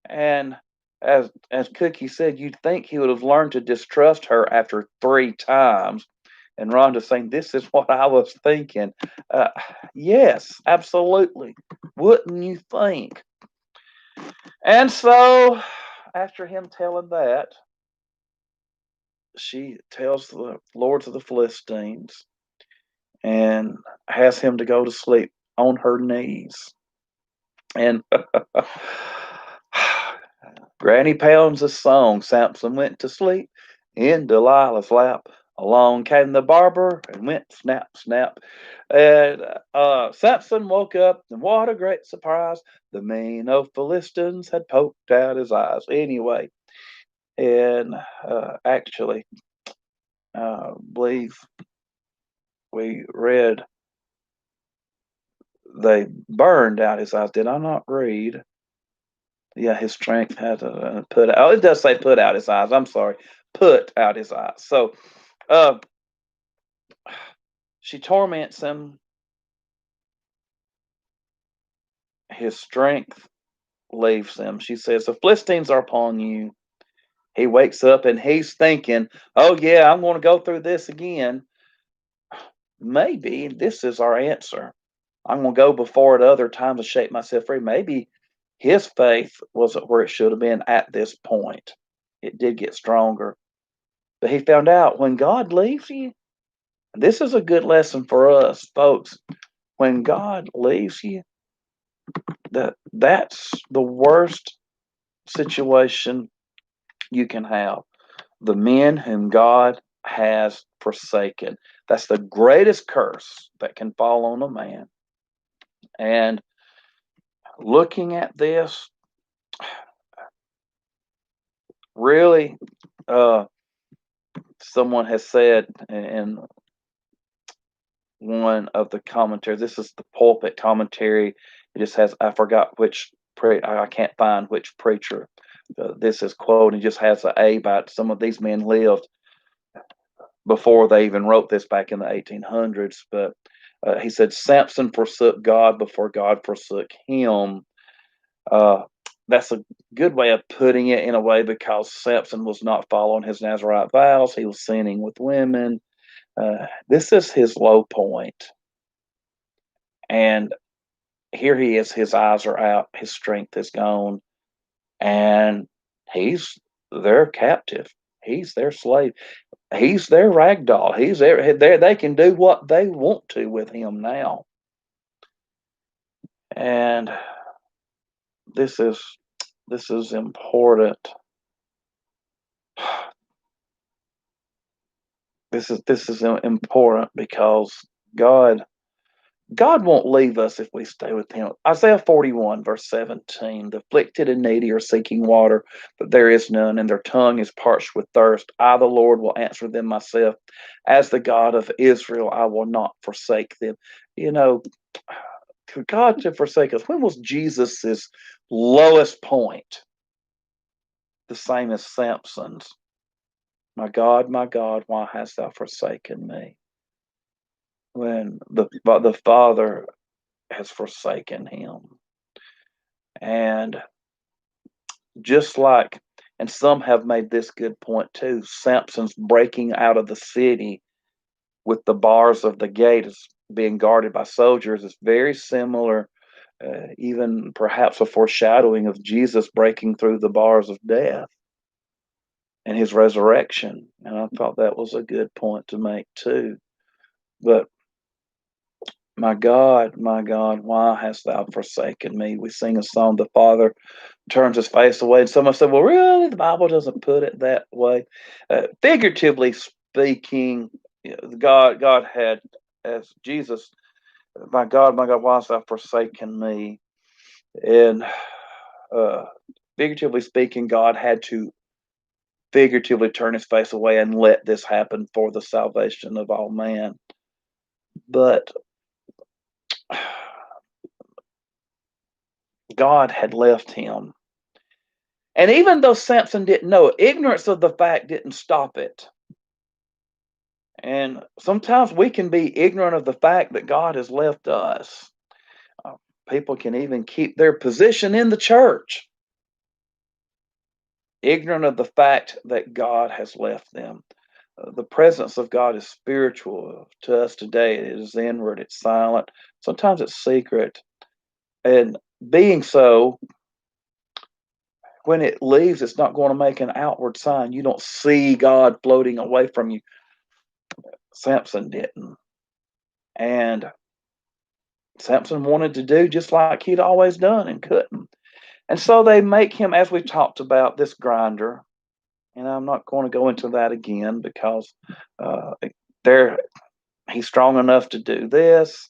And as Cookie said, you'd think he would have learned to distrust her after three times. And Rhonda's saying, this is what I was thinking. Yes, absolutely. Wouldn't you think? And so, after him telling that, she tells the lords of the Philistines and has him to go to sleep on her knees. And Granny pounds a song. Samson went to sleep in Delilah's lap. Along came the barber and went snap, snap. And Samson woke up, and what a great surprise. The mean old Philistines had poked out his eyes. Anyway, and actually, I believe we read they burned out his eyes. Did I not read? Yeah, his strength had to put out. Oh, it does say put out his eyes. I'm sorry. Put out his eyes. So uh, she torments him. His strength leaves him. She says, the Philistines are upon you. He wakes up and he's thinking, oh, yeah, I'm going to go through this again. Maybe this is our answer. I'm going to go before at other times to shape myself free. Maybe his faith wasn't where it should have been at this point. It did get stronger. But he found out when God leaves you, and this is a good lesson for us, folks. When God leaves you, that's the worst situation you can have. The men whom God has forsaken. That's the greatest curse that can fall on a man. And looking at this, really, someone has said in one of the commentaries, this is the pulpit commentary. It just has, I forgot which, I can't find which preacher this is quoted. It just has an A about some of these men lived before they even wrote this back in the 1800s. But he said, Samson forsook God before God forsook him. That's a good way of putting it in a way, because Samson was not following his Nazarite vows. He was sinning with women. This is his low point. And here he is, his eyes are out, his strength is gone, and he's their captive. He's their slave. He's their rag doll. He's there. They can do what they want to with him now. And this is important. This is important because God won't leave us if we stay with him. Isaiah 41, verse 17, the afflicted and needy are seeking water, but there is none, and their tongue is parched with thirst. I, the Lord, will answer them myself. As the God of Israel, I will not forsake them. You know, for God to forsake us, when was Jesus's lowest point? The same as Samson's. My God, why hast thou forsaken me? When the Father has forsaken him. And just like, and some have made this good point too, Samson's breaking out of the city with the bars of the gate is being guarded by soldiers is very similar, even perhaps a foreshadowing of Jesus breaking through the bars of death and his resurrection. And I thought that was a good point to make too. But my God, why hast thou forsaken me? We sing a song, the Father turns his face away. And someone said, well, really? The Bible doesn't put it that way. Figuratively speaking, God had, as Jesus, my God, why hast thou forsaken me? And figuratively speaking, God had to figuratively turn his face away and let this happen for the salvation of all man. But God had left him. And even though Samson didn't know it, ignorance of the fact didn't stop it. And sometimes we can be ignorant of the fact that God has left us. People can even keep their position in the church, ignorant of the fact that God has left them. The presence of God is spiritual to us today. It is inward, it's silent, sometimes it's secret. And being so, when it leaves, it's not going to make an outward sign. You don't see God floating away from you. Samson didn't. And Samson wanted to do just like he'd always done and couldn't. And so they make him, as we talked about, this grinder. And I'm not going to go into that again because there he's strong enough to do this.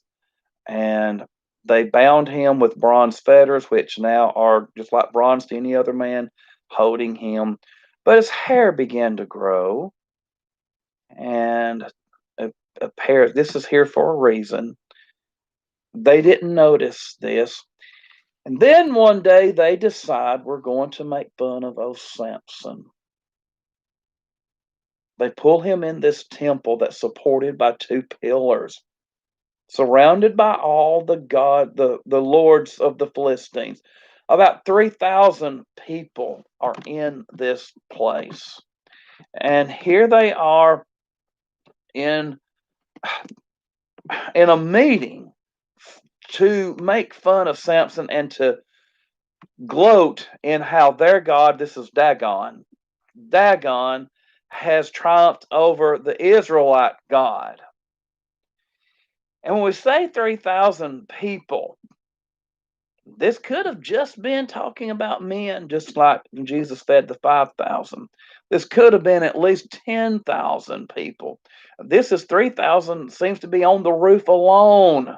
And they bound him with bronze fetters, which now are just like bronze to any other man, holding him. But his hair began to grow, and a pair. This is here for a reason. They didn't notice this. And then one day they decide we're going to make fun of old Samson. They pull him in this temple that's supported by two pillars, surrounded by all the lords of the Philistines. About 3,000 people are in this place. And here they are in a meeting to make fun of Samson and to gloat in how their God, this is Dagon, has triumphed over the Israelite God. And when we say 3,000 people, this could have just been talking about men, just like Jesus fed the 5,000. This could have been at least 10,000 people. This is 3,000, seems to be on the roof alone.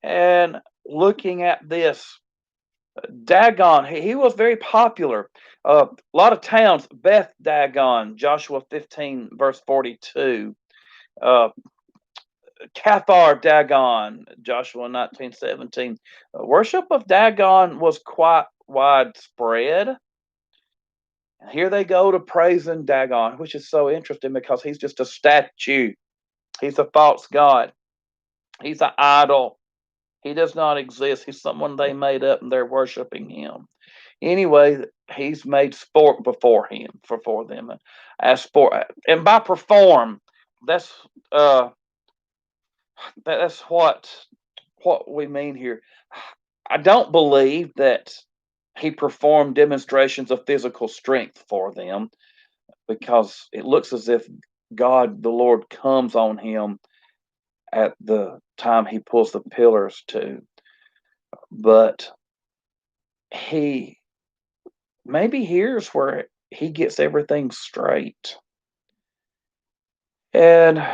And looking at this, Dagon, he was very popular. A lot of towns, Beth Dagon, Joshua 15, verse 42. Cathar Dagon, Joshua 19:17. Worship of Dagon was quite widespread. And here they go to praising Dagon, which is so interesting because he's just a statue. He's a false god. He's an idol. He does not exist. He's someone they made up and they're worshiping him. Anyway, he's made sport before them. As sport, and by perform, that's uh that's what we mean here. I don't believe that he performed demonstrations of physical strength for them, because it looks as if God, the Lord, comes on him at the time he pulls the pillars too. But he maybe here's where he gets everything straight. And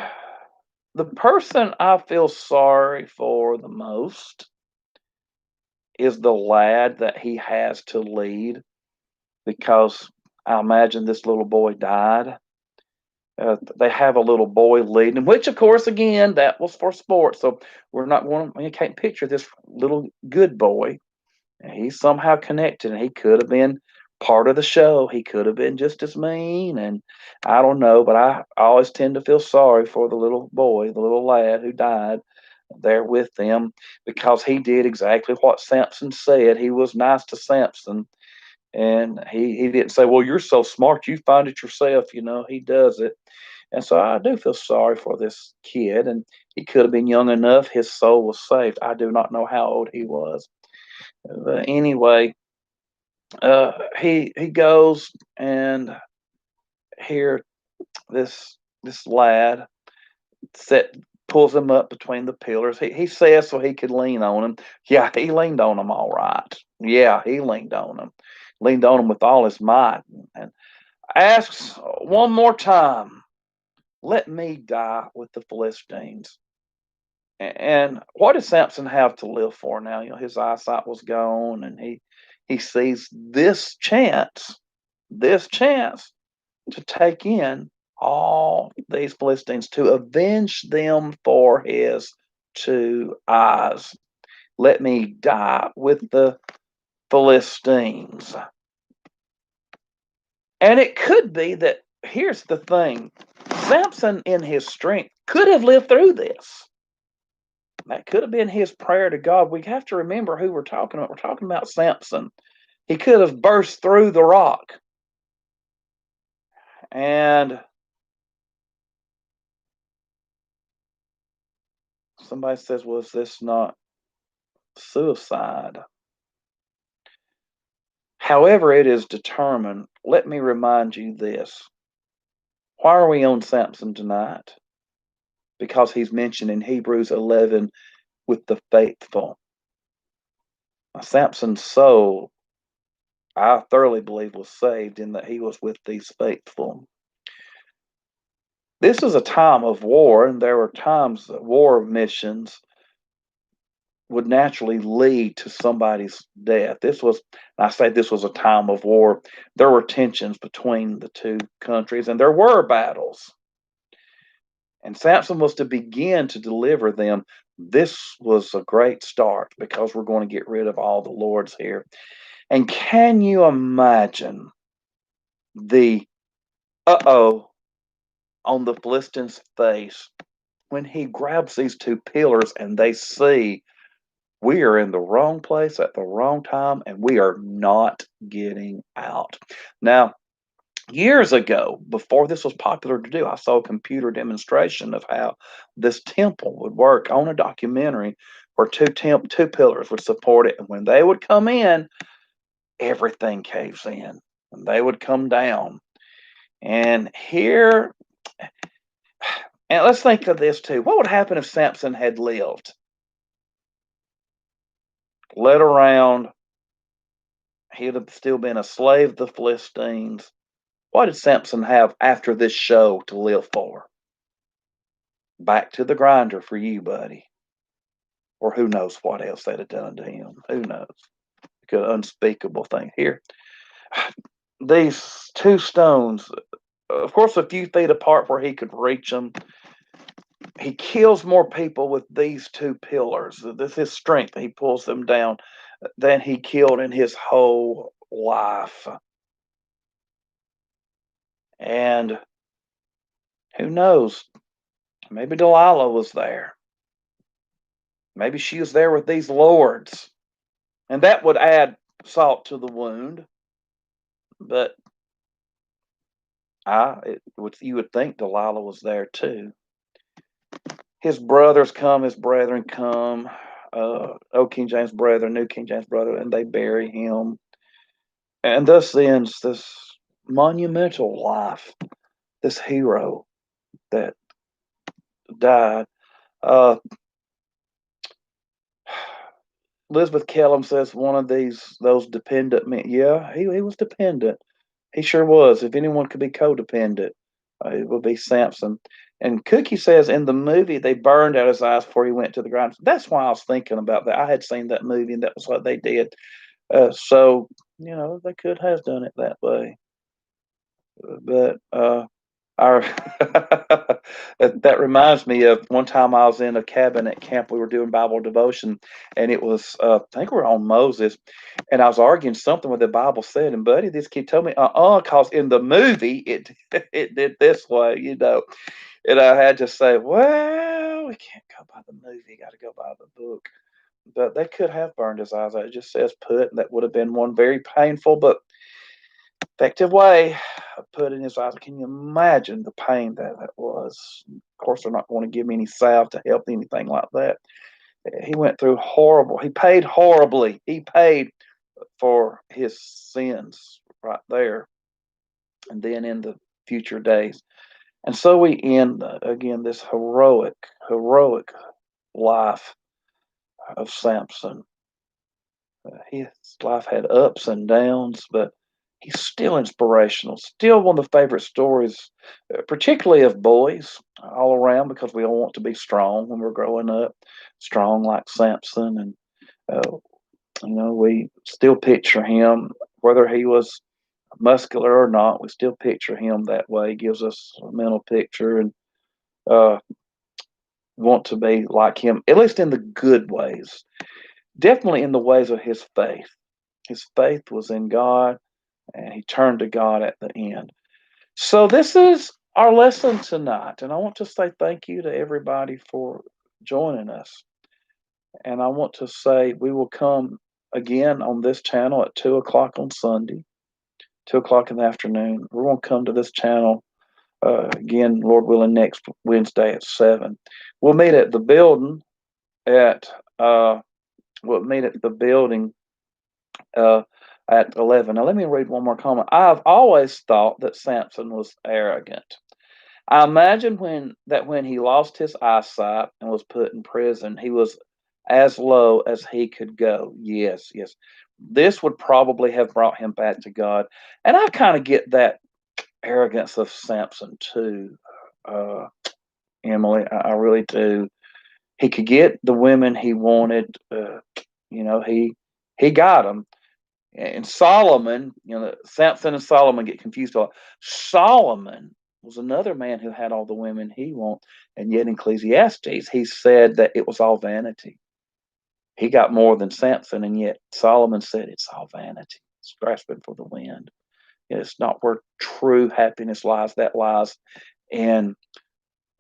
the person I feel sorry for the most is the lad that he has to lead, because I imagine this little boy died. They have a little boy leading, which of course, again, that was for sport. So we're not going. You can't picture this little good boy. He's somehow connected, and he could have been part of the show. He could have been just as mean, and I don't know. But I always tend to feel sorry for the little boy, the little lad who died there with them, because he did exactly what Samson said. He was nice to Samson, and he didn't say, "Well, you're so smart, you find it yourself." He does it. And so I do feel sorry for this kid, and he could have been young enough. His soul was saved. I do not know how old he was. But anyway, he goes, and here this lad set pulls him up between the pillars. He says so he could lean on him. Yeah, he leaned on him all right. Yeah, he leaned on him with all his might, and asks one more time, "Let me die with the Philistines." And what does Samson have to live for now? His eyesight was gone, and he sees this chance to take in all these Philistines, to avenge them for his two eyes. Let me die with the Philistines. And it could be that, here's the thing, Samson in his strength could have lived through this. That could have been his prayer to God. We have to remember who we're talking about. We're talking about Samson. He could have burst through the rock. And somebody says, "Was this not suicide?" However it is determined, let me remind you this. Why are we on Samson tonight? Because he's mentioned in Hebrews 11 with the faithful. Now, Samson's soul I thoroughly believe was saved in that he was with these faithful. This is a time of war, and there were times that war missions would naturally lead to somebody's death. I say this was a time of war. There were tensions between the two countries, and there were battles. And Samson was to begin to deliver them. This was a great start because we're going to get rid of all the lords here. And can you imagine the uh-oh on the Philistines' face when he grabs these two pillars and they see we are in the wrong place at the wrong time and we are not getting out. Now, years ago, before this was popular to do, I saw a computer demonstration of how this temple would work on a documentary where two pillars would support it. And when they would come in, everything caves in. And they would come down. And here, and let's think of this too. What would happen if Samson had lived? Led around, he'd have still been a slave of the Philistines. What did Samson have after this show to live for? Back to the grinder for you, buddy. Or who knows what else they'd have done to him. Who knows? An unspeakable thing. Here, these two stones, of course, a few feet apart where he could reach them. He kills more people with these two pillars. This is his strength. He pulls them down than he killed in his whole life. And who knows? Maybe Delilah was there. Maybe she was there with these lords. And that would add salt to the wound. But you would think Delilah was there too. His brothers come, his brethren come, Old King James brethren, New King James brethren, and they bury him. And thus ends this monumental life, this hero that died. Elizabeth Kellum says one of those dependent men. Yeah, he was dependent. He sure was. If anyone could be codependent, it would be Samson. And Cookie says in the movie they burned out his eyes before he went to the ground. That's why I was thinking about that. I had seen that movie, and that was what they did. So they could have done it that way. But our that reminds me of one time I was in a cabin at camp. We were doing Bible devotion, and it was I think we were on Moses, and I was arguing something what the Bible said. And buddy, this kid told me, cause in the movie it it did this way, And I had to say, well, we can't go by the movie, got to go by the book. But they could have burned his eyes out. It just says put, and that would have been one very painful but effective way of putting his eyes. Can you imagine the pain that was? Of course, they're not going to give me any salve to help anything like that. He went through horrible. He paid horribly. He paid for his sins right there, and then in the future days. And so we end again this heroic life of Samson. His life had ups and downs, but he's still inspirational. Still one of the favorite stories, particularly of boys all around, because we all want to be strong when we're growing up, strong like Samson. And we still picture him, whether he was muscular or not. We still picture him that way. He gives us a mental picture, and uh, want to be like him, at least in the good ways. Definitely in the ways of his faith. His faith was in God, and he turned to God at the end. So this is our lesson tonight, and I want to say thank you to everybody for joining us. And I want to say we will come again on this channel at 2 o'clock on Sunday, 2 o'clock in the afternoon. We're going to come to this channel again, Lord willing, next Wednesday at 7. We'll meet at the building at at 11. Now, let me read one more comment. I've always thought that Samson was arrogant. I imagine when he lost his eyesight and was put in prison, he was as low as he could go. Yes, yes. this would probably have brought him back to God. And I kind of get that arrogance of Samson too, uh, Emily. I really do. He could get the women he wanted. He got them. And Solomon, Samson and Solomon get confused a lot. Solomon was another man who had all the women he wanted, and yet in Ecclesiastes he said that it was all vanity. He got more than Samson, and yet Solomon said it's all vanity. It's grasping for the wind. It's not where true happiness lies. That lies in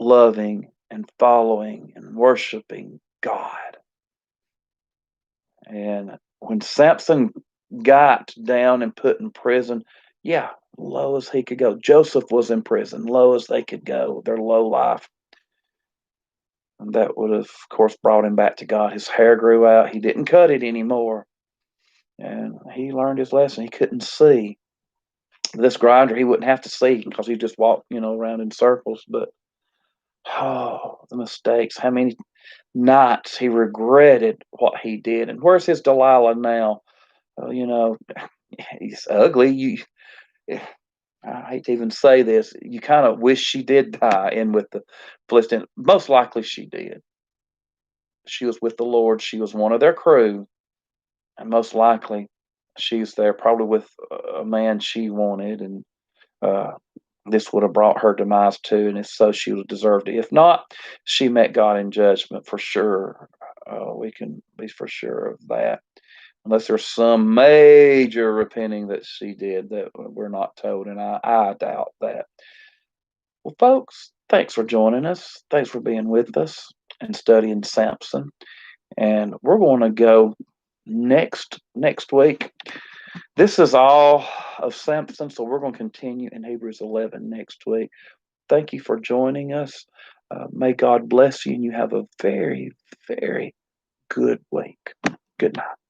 loving and following and worshiping God. And when Samson got down and put in prison, yeah, low as he could go. Joseph was in prison, low as they could go, their low life. And that would have, of course, brought him back to God. His hair grew out. He didn't cut it anymore. And he learned his lesson. He couldn't see. This grinder, he wouldn't have to see because he just walked, around in circles. But, oh, the mistakes. How many nights he regretted what he did. And where's his Delilah now? He's ugly. I hate to even say this. You kind of wish she did die in with the Philistine. Most likely she did. She was with the Lord. She was one of their crew, and most likely she's there, probably with a man she wanted, and uh, this would have brought her demise too. And if so, she would have deserved it. If not, she met God in judgment for sure. We can be for sure of that. Unless there's some major repenting that she did that we're not told, and I doubt that. Well, folks, thanks for joining us. Thanks for being with us and studying Samson. And we're going to go next week. This is all of Samson, so we're going to continue in Hebrews 11 next week. Thank you for joining us. May God bless you, and you have a very, very good week. Good night.